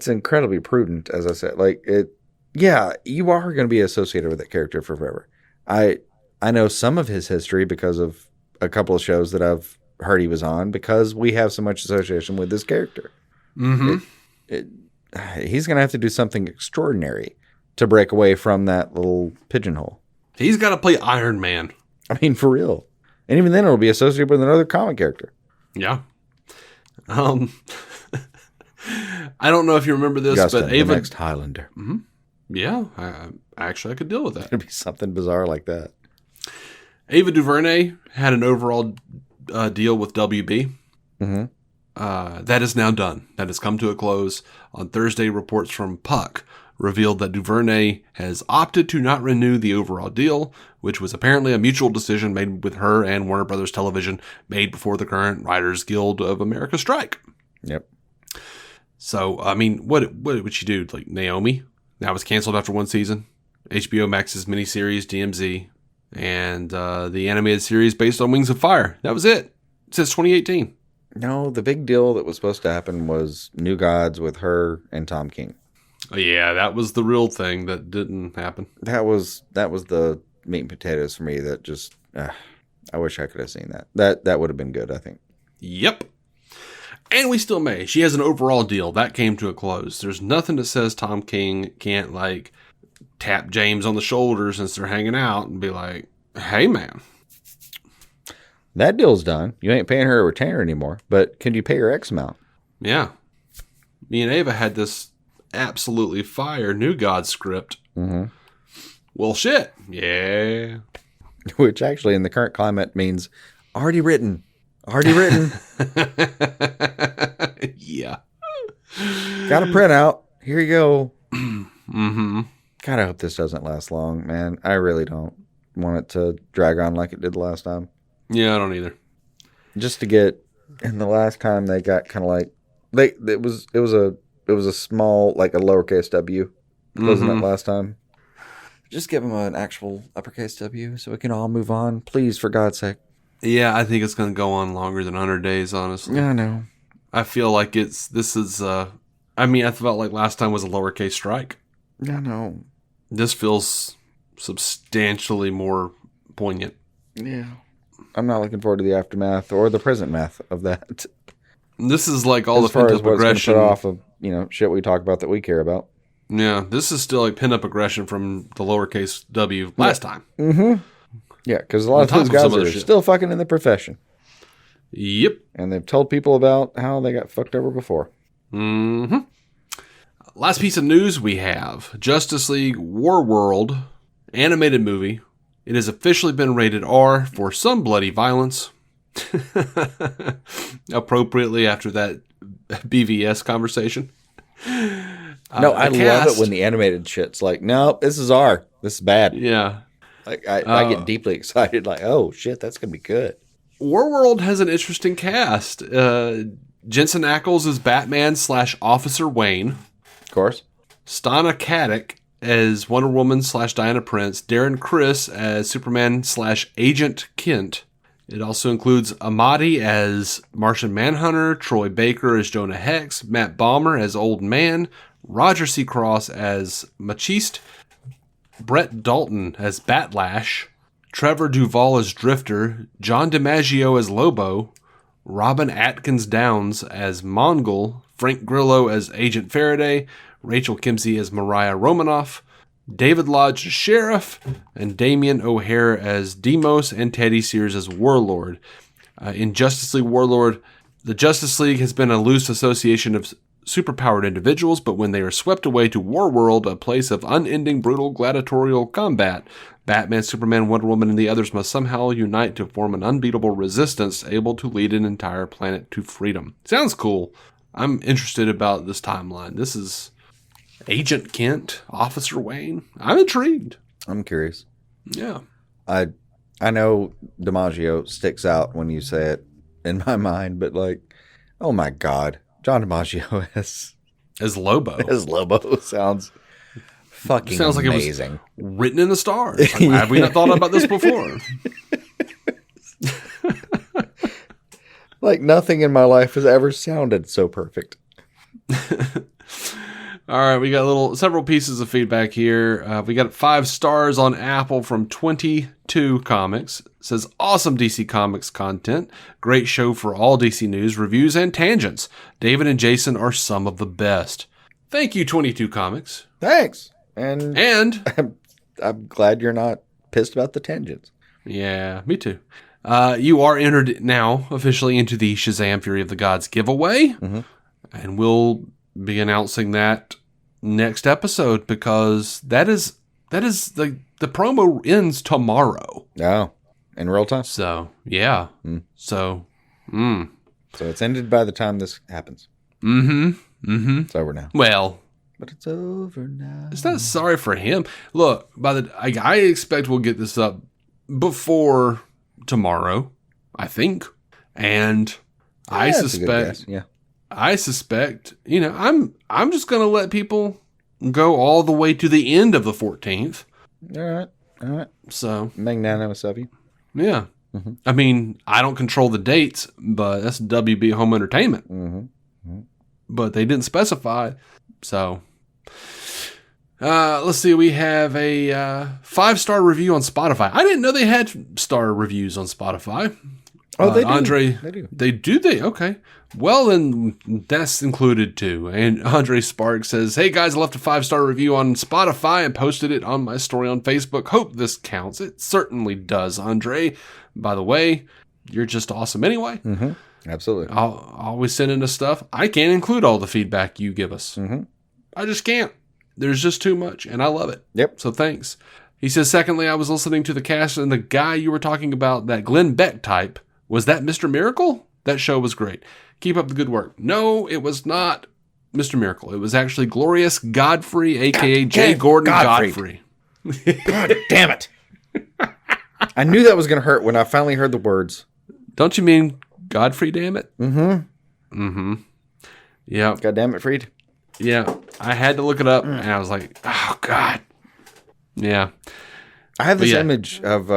incredibly prudent, as I said. Like, yeah, you are going to be associated with that character for forever. I know some of his history because of a couple of shows that I've heard he was on, because we have so much association with this character. Mm-hmm. He's going to have to do something extraordinary to break away from that little pigeonhole. He's got to play Iron Man. I mean, for real. And even then, it'll be associated with another comic character. Yeah. I don't know if you remember this, Gustin, but Ava... the next Highlander. Mm-hmm. Yeah, I could deal with that. It'd be something bizarre like that. Ava DuVernay had an overall deal with WB. Mm-hmm. That is now done. That has come to a close. On Thursday, reports from Puck revealed that DuVernay has opted to not renew the overall deal, which was apparently a mutual decision made with her and Warner Brothers Television, made before the current Writers Guild of America strike. Yep. So, I mean, what would she do? Like Naomi? That was canceled after one season. HBO Max's miniseries, DMZ. And the animated series based on Wings of Fire. That was it. Since 2018. No, the big deal that was supposed to happen was New Gods with her and Tom King. Yeah, that was the real thing that didn't happen. That was the meat and potatoes for me. That just, I wish I could have seen that. That would have been good, I think. Yep. And we still may. She has an overall deal. That came to a close. There's nothing that says Tom King can't, like, tap James on the shoulder since they're hanging out and be like, hey, man. That deal's done. You ain't paying her a retainer anymore, but can you pay her X amount? Yeah. Me and Ava had this absolutely fire New God script. Mm-hmm. Well, shit. Yeah. Which actually in the current climate means already written. Already written. Yeah. Got a printout. Here you go. Mm-hmm. God, I hope this doesn't last long, man. I really don't want it to drag on like it did the last time. Yeah, I don't either. Just to get, and the last time they got kind of like, it was a small, like a lowercase W, wasn't it last time? Just give them an actual uppercase W so we can all move on, please, for God's sake. Yeah, I think it's going to go on longer than 100 days, honestly. Yeah, I know. I feel like I felt like last time was a lowercase strike. I know. This feels substantially more poignant. Yeah. I'm not looking forward to the aftermath or the present math of that. This is like all as the far pent as up what's going to aggression. put off of, shit we talk about that we care about. Yeah, this is still like pent up aggression from the lowercase W last time. Mm-hmm. Yeah, because a lot of those guys are still fucking in the profession. Yep. And they've told people about how they got fucked over before. Mm-hmm. Last piece of news we have. Justice League Warworld animated movie. It has officially been rated R for some bloody violence. Appropriately after that BVS conversation. No, I love it when the animated shit's like, no, this is R. This is bad. Yeah. Like I get deeply excited. Like, oh shit, that's gonna be good. Warworld has an interesting cast. Jensen Ackles is Batman / Officer Wayne. Of course. Stana Katic as Wonder Woman / Diana Prince. Darren Criss as Superman / Agent Kent. It also includes Amadi as Martian Manhunter, Troy Baker as Jonah Hex, Matt Balmer as Old Man, Roger C. Cross as Machiste, Brett Dalton as Batlash, Trevor Duvall as Drifter, John DiMaggio as Lobo, Robin Atkins Downs as Mongol, Frank Grillo as Agent Faraday, Rachel Kimsey as Mariah Romanoff, David Lodge as Sheriff, and Damian O'Hare as Demos, and Teddy Sears as Warlord. In Justice League Warlord, the Justice League has been a loose association of superpowered individuals, but when they are swept away to Warworld, a place of unending brutal gladiatorial combat, Batman, Superman, Wonder Woman, and the others must somehow unite to form an unbeatable resistance able to lead an entire planet to freedom. Sounds cool. I'm interested about this timeline. This is Agent Kent, Officer Wayne. I'm intrigued. I'm curious. Yeah. I know DiMaggio sticks out when you say it in my mind, but like, oh my God, John DiMaggio as Lobo. As Lobo sounds fucking sounds like amazing. It was written in the stars. Like, why have we not thought about this before? Like nothing in my life has ever sounded so perfect. All right, we got several pieces of feedback here. We got 5 stars on Apple from 22 Comics. It says, awesome DC Comics content. Great show for all DC news, reviews, and tangents. David and Jason are some of the best. Thank you, 22 Comics. Thanks. And I'm glad you're not pissed about the tangents. Yeah, me too. You are entered now officially into the Shazam Fury of the Gods giveaway. Mm-hmm. And we'll be announcing that next episode because that is the promo ends tomorrow. Oh, in real time? So, yeah. So it's ended by the time this happens. Mm-hmm. It's over now. Well, but it's over now. It's not sorry for him. Look, I expect we'll get this up before tomorrow, I think. And I suspect I suspect, I'm just going to let people go all the way to the end of the 14th. All right. All right. So, Magnanimous of you. yeah. I mean, I don't control the dates, but that's WB Home Entertainment. But they didn't specify. So, let's see. We have a 5-star review on Spotify. I didn't know they had star reviews on Spotify. Oh, they do. Andre, They do. They do? They? Okay. Well, then that's included too. And Andre Sparks says, hey guys, I left a 5-star review on Spotify and posted it on my story on Facebook. Hope this counts. It certainly does, Andre. By the way, you're just awesome anyway. Absolutely. I'll always send in us stuff. I can't include all the feedback you give us. I just can't. There's just too much, and I love it. Yep. So thanks. He says, secondly, I was listening to the cast, and the guy you were talking about, that Glenn Beck type, was that Mr. Miracle? That show was great. Keep up the good work. No, it was not Mr. Miracle. It was actually Glorious Godfrey, a.k.a. J. Gordon Godfrey. God damn it. I knew that was going to hurt when I finally heard the words. Don't you mean Godfrey, damn it? Yeah. God damn it, Freed. Yeah. I had to look it up, and I was like, oh, God. Yeah. I have this image of...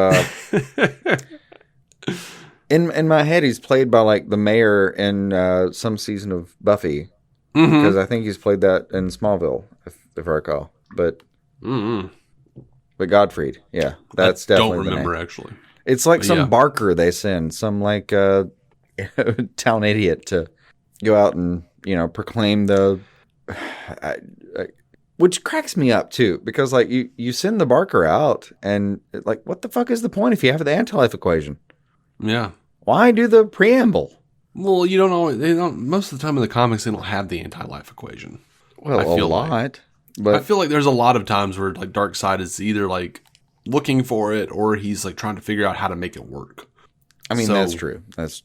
In my head, he's played by like the mayor in some season of Buffy, because I think he's played that in Smallville, if I recall. But Godfrey, yeah, that's definitely. Don't remember the name. actually. It's like some Barker they send, some like town idiot to go out and proclaim the, which cracks me up too, because like you send the Barker out, and like what the fuck is the point if you have the anti-life equation? Yeah. Why do the preamble? Well, they don't, most of the time in the comics, they don't have the anti-life equation. Well, I feel a lot. But I feel like there's a lot of times where like Darkseid is either like looking for it or he's like trying to figure out how to make it work. I mean, that's true. That's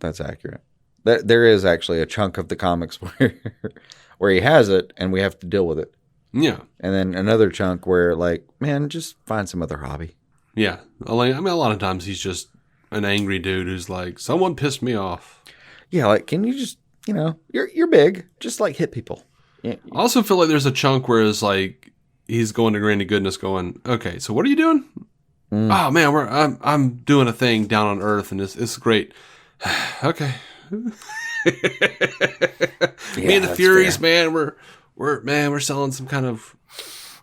accurate. There is actually a chunk of the comics where he has it and we have to deal with it. Yeah. And then another chunk where like, man, just find some other hobby. Yeah. I mean, a lot of times he's just an angry dude who's like, someone pissed me off. Yeah, like, can you just, you're big, just like hit people. Yeah. I also feel like there's a chunk where it's like he's going to Granny Goodness going, okay, so what are you doing? Oh man, I'm doing a thing down on Earth and it's great. Okay. Me and the Furies, fair. Man, we're selling some kind of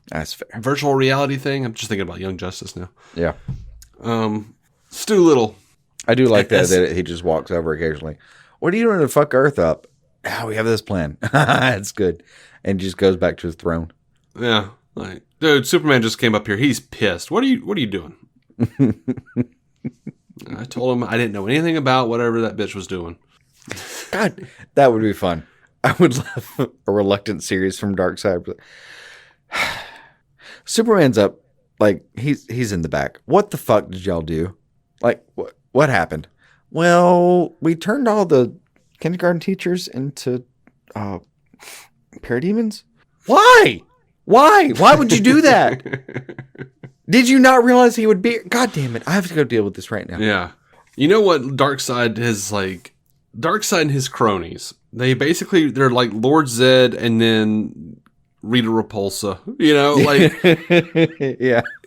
that's fair virtual reality thing. I'm just thinking about Young Justice now. Yeah. Stu Little. I do like that he just walks over occasionally. What are you doing to fuck Earth up? Oh, we have this plan. It's good. And just goes back to his throne. Yeah. Like, dude, Superman just came up here. He's pissed. What are you doing? I told him I didn't know anything about whatever that bitch was doing. God, that would be fun. I would love a reluctant series from Darkseid. Superman's up. Like, he's in the back. What the fuck did y'all do? Like, what happened? Well, we turned all the kindergarten teachers into parademons. Why? Why would you do that? Did you not realize he would be? God damn it! I have to go deal with this right now. Yeah. You know what? Darkseid and his cronies. They're like Lord Zed and then Rita Repulsa. Yeah.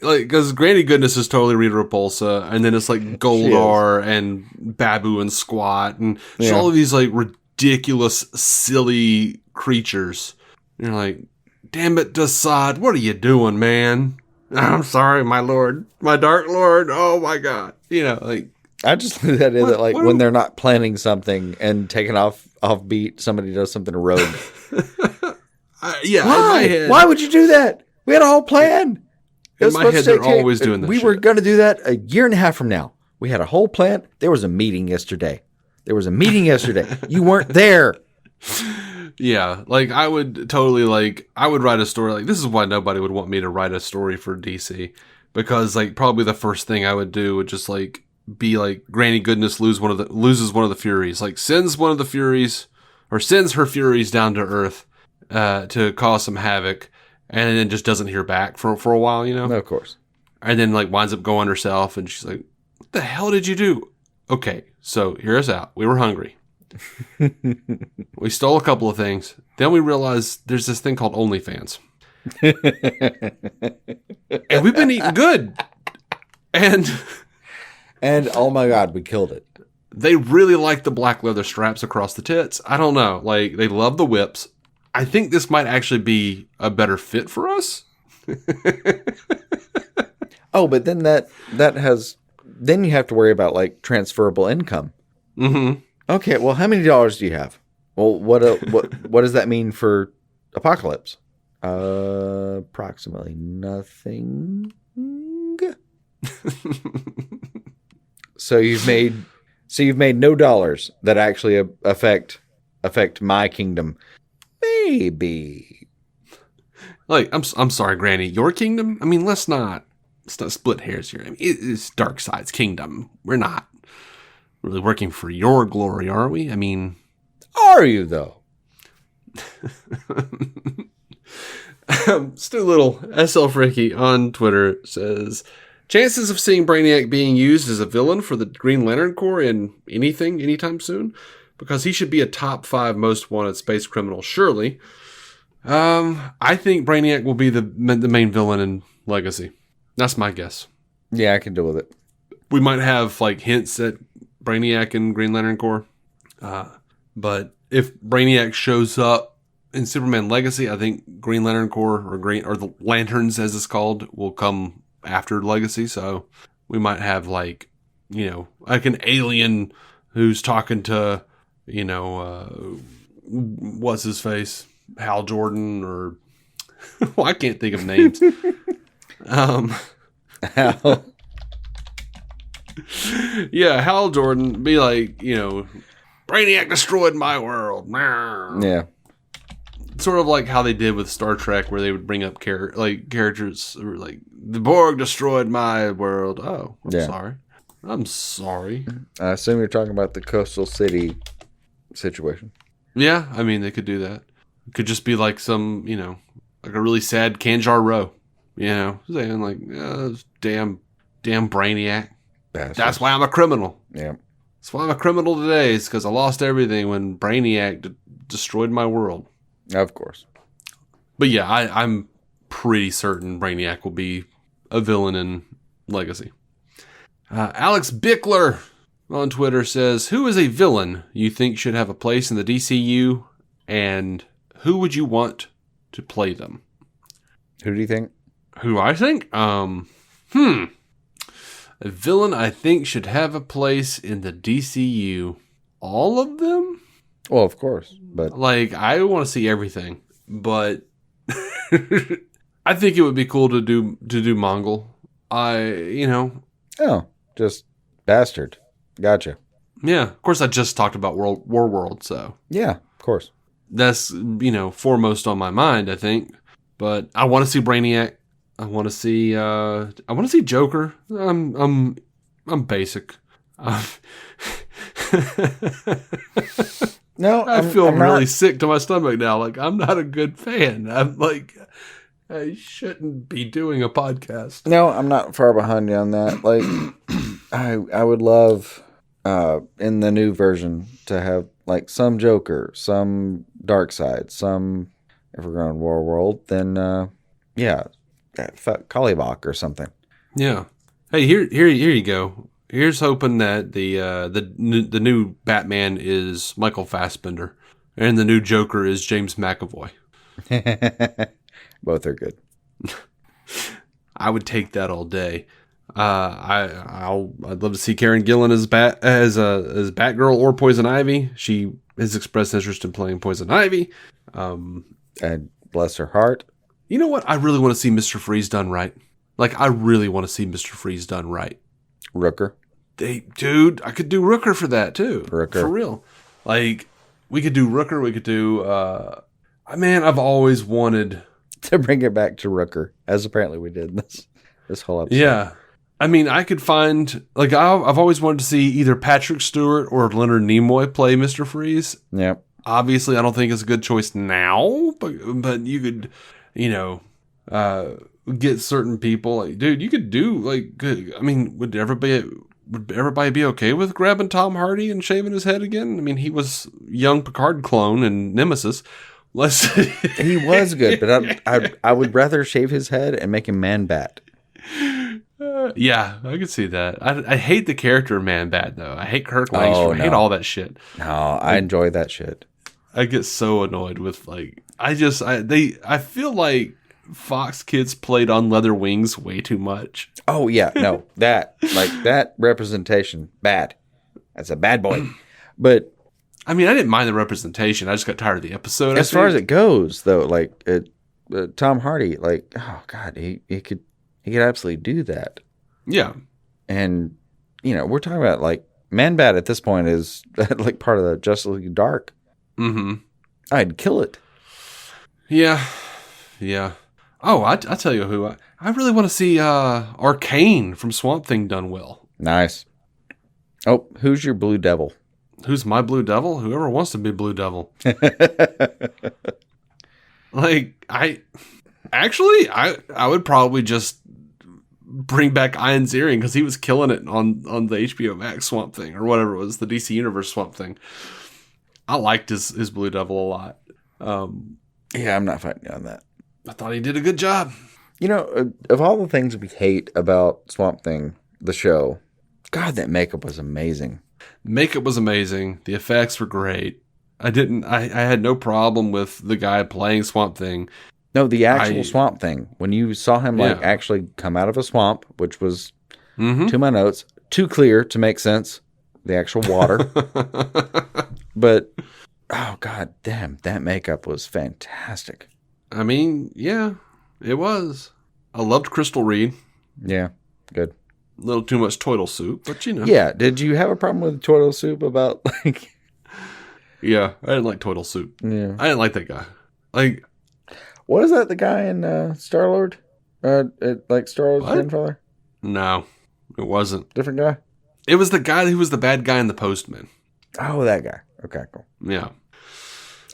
Like, because Granny Goodness is totally Rita Repulsa, and then it's like Goldar and Babu and Squat, and just all of these like ridiculous, silly creatures. And you're like, damn it, Desaad, what are you doing, man? I'm sorry, my lord, my dark lord. Oh my god, like I just leave that in that like when they're not planning something and taking off beat, somebody does something rogue. Yeah, in my head, why would you do that? We had a whole plan. In my head, they're always doing that. We were going to do that a year and a half from now. We had a whole plan. There was a meeting yesterday. You weren't there. Yeah, like I would totally I would write a story. Like, this is why nobody would want me to write a story for DC, because like probably the first thing I would do would just like be like Granny Goodness loses one of the Furies, like sends one of the Furies or sends her Furies down to Earth to cause some havoc, and then just doesn't hear back for a while, No, of course. And then like winds up going herself, and she's like, "What the hell did you do?" Okay, so hear us out. We were hungry. We stole a couple of things. Then we realized there's this thing called OnlyFans. And we've been eating good. And oh my God, we killed it. they really like the black leather straps across the tits. I don't know. Like, they love the whips. I think this might actually be a better fit for us. Oh, but then then you have to worry about like transferable income. Mm-hmm. Okay, well, how many dollars do you have? Well, what does that mean for Apocalypse? Approximately nothing. So you've made no dollars that actually affect my kingdom. Maybe. Like, I'm sorry, Granny, your kingdom? I mean, let's not split hairs here. I mean, it's Darkseid's kingdom. We're not really working for your glory, are we? I mean... Are you, though? Stu Little, SL Fricky on Twitter says, chances of seeing Brainiac being used as a villain for the Green Lantern Corps in anything anytime soon? Because he should be a top 5 most wanted space criminal, surely. I think Brainiac will be the main villain in Legacy. That's my guess. Yeah, I can deal with it. We might have like hints at Brainiac and Green Lantern Corps. But if Brainiac shows up in Superman Legacy, I think Green Lantern Corps or the Lanterns as it's called will come after Legacy. So we might have like an alien who's talking to, what's his face? Hal Jordan or well, I can't think of names. Hal. Yeah, Hal Jordan be like, Brainiac destroyed my world. Yeah. Sort of like how they did with Star Trek, where they would bring up characters who were like, the Borg destroyed my world. Oh, I'm sorry. I assume you're talking about the Coastal City situation. Yeah, I mean, they could do that. It could just be like some, like a really sad Kanjar Row, saying like, damn Brainiac. That's why I'm a criminal. Yeah. That's why I'm a criminal today, is because I lost everything when Brainiac destroyed my world. Of course. But yeah, I'm pretty certain Brainiac will be a villain in Legacy. Alex Bickler on Twitter says, who is a villain you think should have a place in the DCU, and who would you want to play them? Who do you think? Who I think? A villain I think should have a place in the DCU. All of them? Well, of course, but like, I want to see everything, but I think it would be cool to do Mongol. Oh, just bastard. Gotcha. Yeah, of course. I just talked about War World, so yeah, of course. That's foremost on my mind, I think. But I want to see Brainiac. I want to see Joker. I'm basic. No, I feel I'm really not sick to my stomach now. Like, I'm not a good fan. I'm like, I shouldn't be doing a podcast. No, I'm not far behind you on that. Like, I would love in the new version to have like some Joker, some Darkseid, some, if we're going War World, then Kalibak or something. Yeah. Hey, here you go. Here's hoping that the new Batman is Michael Fassbender, and the new Joker is James McAvoy. Both are good. I would take that all day. I'd love to see Karen Gillan as Batgirl or Poison Ivy. She has expressed interest in playing Poison Ivy. And bless her heart. You know what? I really want to see Mr. Freeze done right. Like, I really want to see Mr. Freeze done right. Rooker. Dude, I could do Rooker for that too. Rooker. For real. Like, we could do Rooker. We could do, I've always wanted to bring it back to Rooker, as apparently we did this whole episode. Yeah. I mean, I could find, like, I've always wanted to see either Patrick Stewart or Leonard Nimoy play Mr. Freeze. Yep. Obviously, I don't think it's a good choice now, but you could, get certain people. Like, dude, you could do, like, good. I mean, would everybody be okay with grabbing Tom Hardy and shaving his head again? I mean, he was young Picard clone in Nemesis. He was good, but I would rather shave his head and make him Man-Bat. Yeah, I could see that. I hate the character Man-Bat, though. I hate Kirk Langstrom. I hate all that shit. No, I enjoy that shit. I get so annoyed with, like, I feel like Fox kids played on leather wings way too much. Oh, yeah. No, that representation, bad. That's a bad boy. But I mean, I didn't mind the representation. I just got tired of the episode. As far as it goes, though, like Tom Hardy, like, oh God, he could absolutely do that. Yeah, and we're talking about like Man-Bat at this point is like part of the Justice League Dark. Mm-hmm. I'd kill it. Yeah. Oh, I tell you who I really want to see Arcane from Swamp Thing done well. Nice. Oh, who's your Blue Devil? Who's my Blue Devil? Whoever wants to be Blue Devil. Like, I would probably just bring back Ian Ziering because he was killing it on the HBO Max Swamp Thing or whatever it was, the DC Universe Swamp Thing. I liked his Blue Devil a lot. Yeah, I'm not fighting on that. I thought he did a good job. Of all the things we hate about Swamp Thing, the show, God, that makeup was amazing. Makeup was amazing. The effects were great. I had no problem with the guy playing Swamp Thing. No, the actual Swamp Thing. When you saw him actually come out of a swamp, which was, to my notes, too clear to make sense. The actual water. But, oh God, damn, that makeup was fantastic. I mean, yeah, it was. I loved Crystal Reed. Yeah, good. A little too much turtle soup, but Yeah, did you have a problem with turtle soup about like... Yeah, I didn't like turtle soup. Yeah. I didn't like that guy. Like... Was that the guy in Star-Lord? Like Star-Lord's grandfather? No, it wasn't. Different guy? It was the guy who was the bad guy in The Postman. Oh, that guy. Okay, cool. Yeah.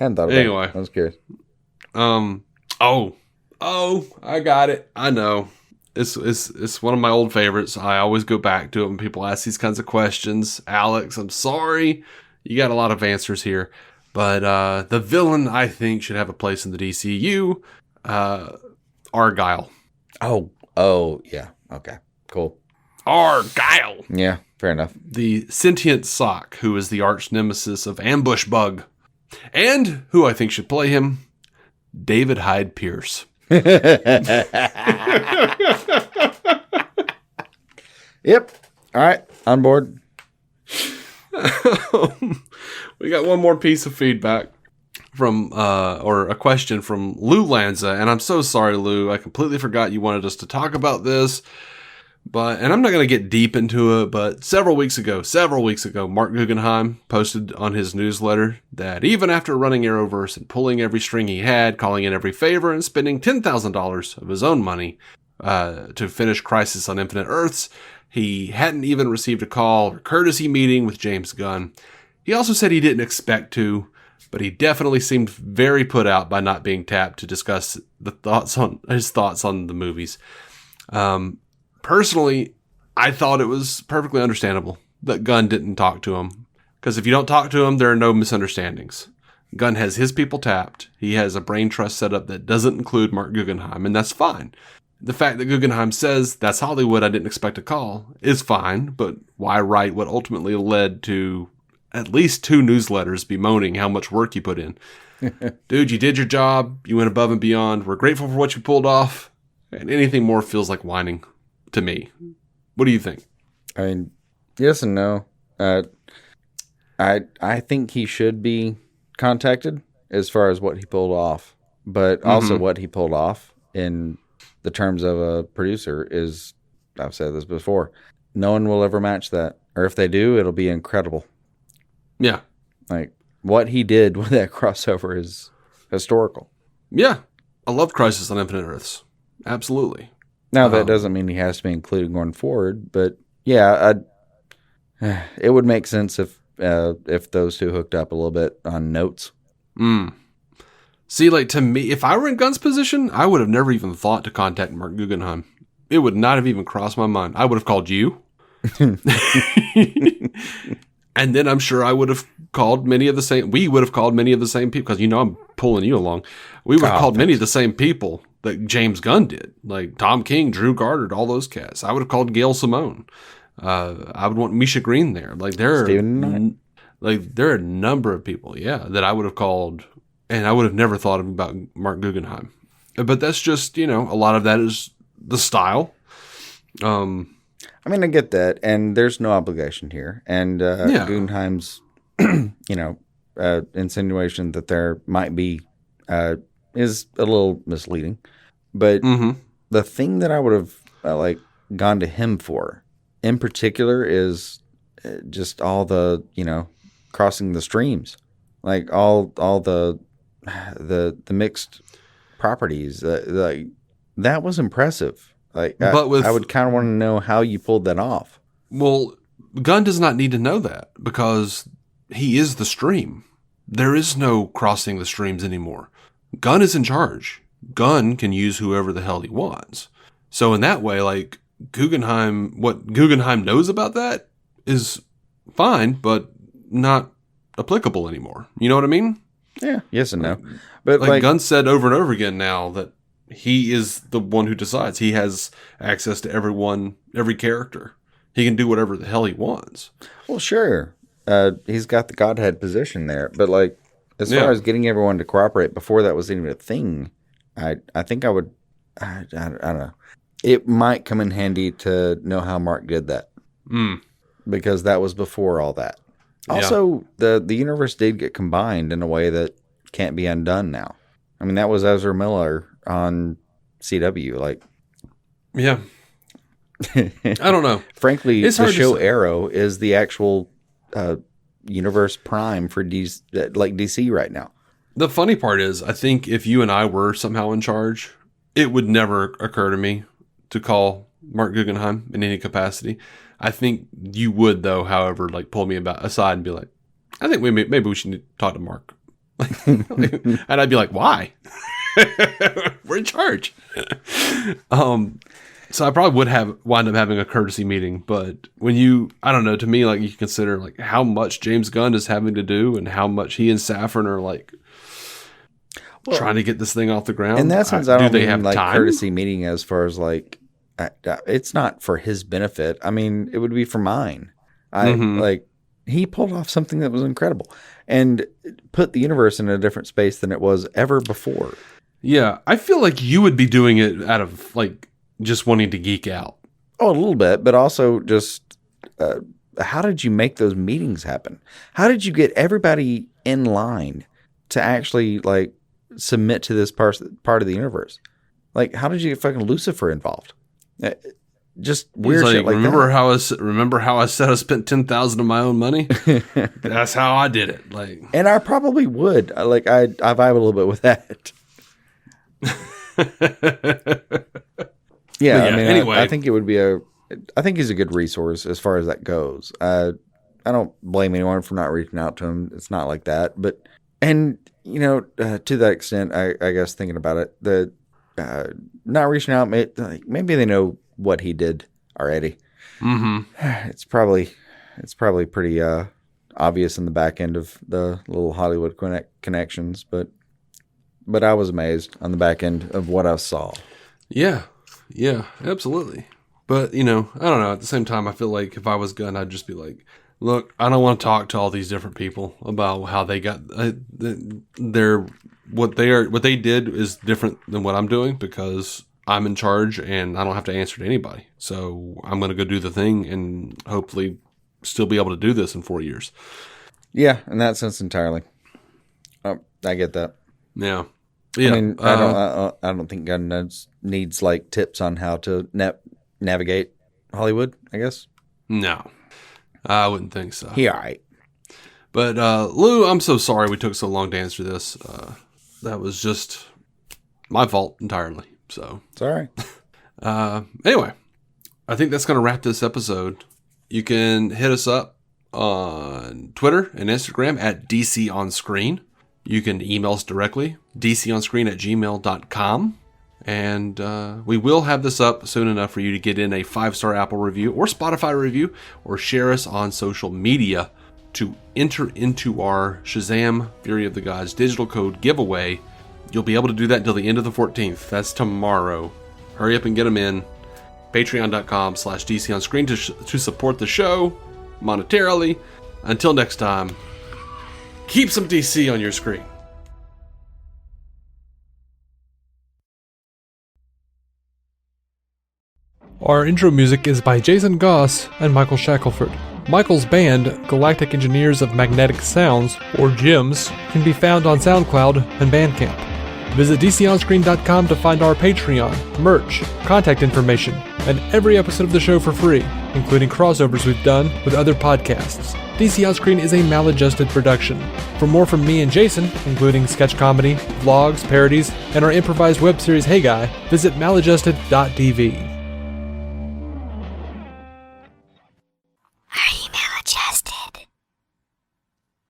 I hadn't thought about anyway. it. I was curious. I got it. I know. It's one of my old favorites. I always go back to it when people ask these kinds of questions. Alex, I'm sorry. You got a lot of answers here. But the villain, I think, should have a place in the DCU. Argyle. Oh, yeah. Okay, cool. Argyle. Yeah, fair enough. The sentient sock, who is the arch nemesis of Ambush Bug. And who I think should play him, David Hyde Pierce. Yep. All right, on board. We got one more piece of feedback from, or a question from Lou Lanza, and I'm so sorry, Lou. I completely forgot you wanted us to talk about this, and I'm not going to get deep into it, but several weeks ago, Mark Guggenheim posted on his newsletter that even after running Arrowverse and pulling every string he had, calling in every favor, and spending $10,000 of his own money to finish Crisis on Infinite Earths, he hadn't even received a call or courtesy meeting with James Gunn. He also said he didn't expect to, but he definitely seemed very put out by not being tapped to discuss his thoughts on the movies. Personally, I thought it was perfectly understandable that Gunn didn't talk to him. Because if you don't talk to him, there are no misunderstandings. Gunn has his people tapped. He has a brain trust set up that doesn't include Mark Guggenheim, and that's fine. The fact that Guggenheim says, that's Hollywood, I didn't expect a call, is fine, but why write what ultimately led to at least 2 newsletters bemoaning how much work you put in? Dude, you did your job. You went above and beyond. We're grateful for what you pulled off. And anything more feels like whining to me. What do you think? I mean, yes and no. I think he should be contacted as far as what he pulled off. But also what he pulled off in the terms of a producer is, I've said this before, no one will ever match that. Or if they do, it'll be incredible. Yeah. Like, what he did with that crossover is historical. Yeah. I loved Crisis on Infinite Earths. Absolutely. Now, that doesn't mean he has to be included going forward, but yeah, it would make sense if those two hooked up a little bit on notes. See, like, to me, if I were in Gunn's position, I would have never even thought to contact Mark Guggenheim. It would not have even crossed my mind. I would have called you. And then I'm sure I would have called we would have called many of the same people, because I'm pulling you along. We would have called many of the same people that James Gunn did, like Tom King, Drew Goddard, all those cats. I would have called Gail Simone. I would want Misha Green there. Like there are a number of people, that I would have called, and I would have never thought about Mark Guggenheim. But that's just, a lot of that is the style. I mean, I get that, and there's no obligation here. And Guggenheim's, insinuation that there might be is a little misleading. But the thing that I would have gone to him for, in particular, is just all the crossing the streams, like all the mixed properties. That was impressive. I would kind of want to know how you pulled that off. Well, Gunn does not need to know that, because he is the stream. There is no crossing the streams anymore. Gunn is in charge. Gunn can use whoever the hell he wants. So in that way, like what Guggenheim knows about that is fine, but not applicable anymore. You know what I mean? Yeah. Yes and no. But like Gunn said over and over again now that he is the one who decides. He has access to every character. He can do whatever the hell he wants. Well, sure. He's got the Godhead position there. But as far as getting everyone to cooperate before that was even a thing, I think I would, I don't know. It might come in handy to know how Mark did that. Because that was before all that. Also, the universe did get combined in a way that can't be undone now. I mean, that was Ezra Miller on CW. I don't know. Frankly, the show Arrow is the actual universe prime for DC right now. The funny part is, I think if you and I were somehow in charge, it would never occur to me to call Mark Guggenheim in any capacity. I think you would, though, however, pull me aside and be like, I think maybe we should talk to Mark. And I'd be like, why? We're in charge. So I probably would wind up having a courtesy meeting, but I don't know, to me, you consider how much James Gunn is having to do and how much he and Safran are trying to get this thing off the ground. In that sense, I don't mean time? Courtesy meeting as far as it's not for his benefit. I mean, it would be for mine. He pulled off something that was incredible and put the universe in a different space than it was ever before. Yeah, I feel like you would be doing it out of just wanting to geek out. Oh, a little bit, but also just how did you make those meetings happen? How did you get everybody in line to actually submit to this part of the universe? How did you get fucking Lucifer involved? Just weird shit like that. Remember how I said I spent $10,000 of my own money? That's how I did it. And I probably would. I vibe a little bit with that. Yeah, I mean, anyway, I think it would be I think he's a good resource as far as that goes. I don't blame anyone for not reaching out to him. It's not like that, but to that extent, I guess thinking about it, not reaching out, maybe they know what he did already. It's probably pretty obvious in the back end of the little Hollywood connections, but I was amazed on the back end of what I saw. Yeah, absolutely. But, I don't know. At the same time, I feel like if I was Gunn, I'd just be like, look, I don't want to talk to all these different people about how they got what they did is different than what I'm doing, because I'm in charge and I don't have to answer to anybody. So I'm going to go do the thing and hopefully still be able to do this in 4 years. Yeah, in that sense entirely. I get that. Yeah. I mean, I don't think Gunn needs tips on how to navigate Hollywood, I guess. No, I wouldn't think so. He all right. But Lou, I'm so sorry we took so long to answer this. That was just my fault entirely. So it's all right. Anyway, I think that's going to wrap this episode. You can hit us up on Twitter and Instagram at DC On Screen. You can email us directly, dconscreen@gmail.com. And we will have this up soon enough for you to get in a 5-star Apple review or Spotify review, or share us on social media to enter into our Shazam Fury of the Gods digital code giveaway. You'll be able to do that until the end of the 14th. That's tomorrow. Hurry up and get them in. Patreon.com/DC on Screen to support the show monetarily. Until next time, keep some DC on your screen. Our intro music is by Jason Goss and Michael Shackelford. Michael's band, Galactic Engineers of Magnetic Sounds, or GEMS, can be found on SoundCloud and Bandcamp. Visit DCOnScreen.com to find our Patreon, merch, contact information, and every episode of the show for free, including crossovers we've done with other podcasts. DC On Screen is a maladjusted production. For more from me and Jason, including sketch comedy, vlogs, parodies, and our improvised web series Hey Guy, visit maladjusted.tv.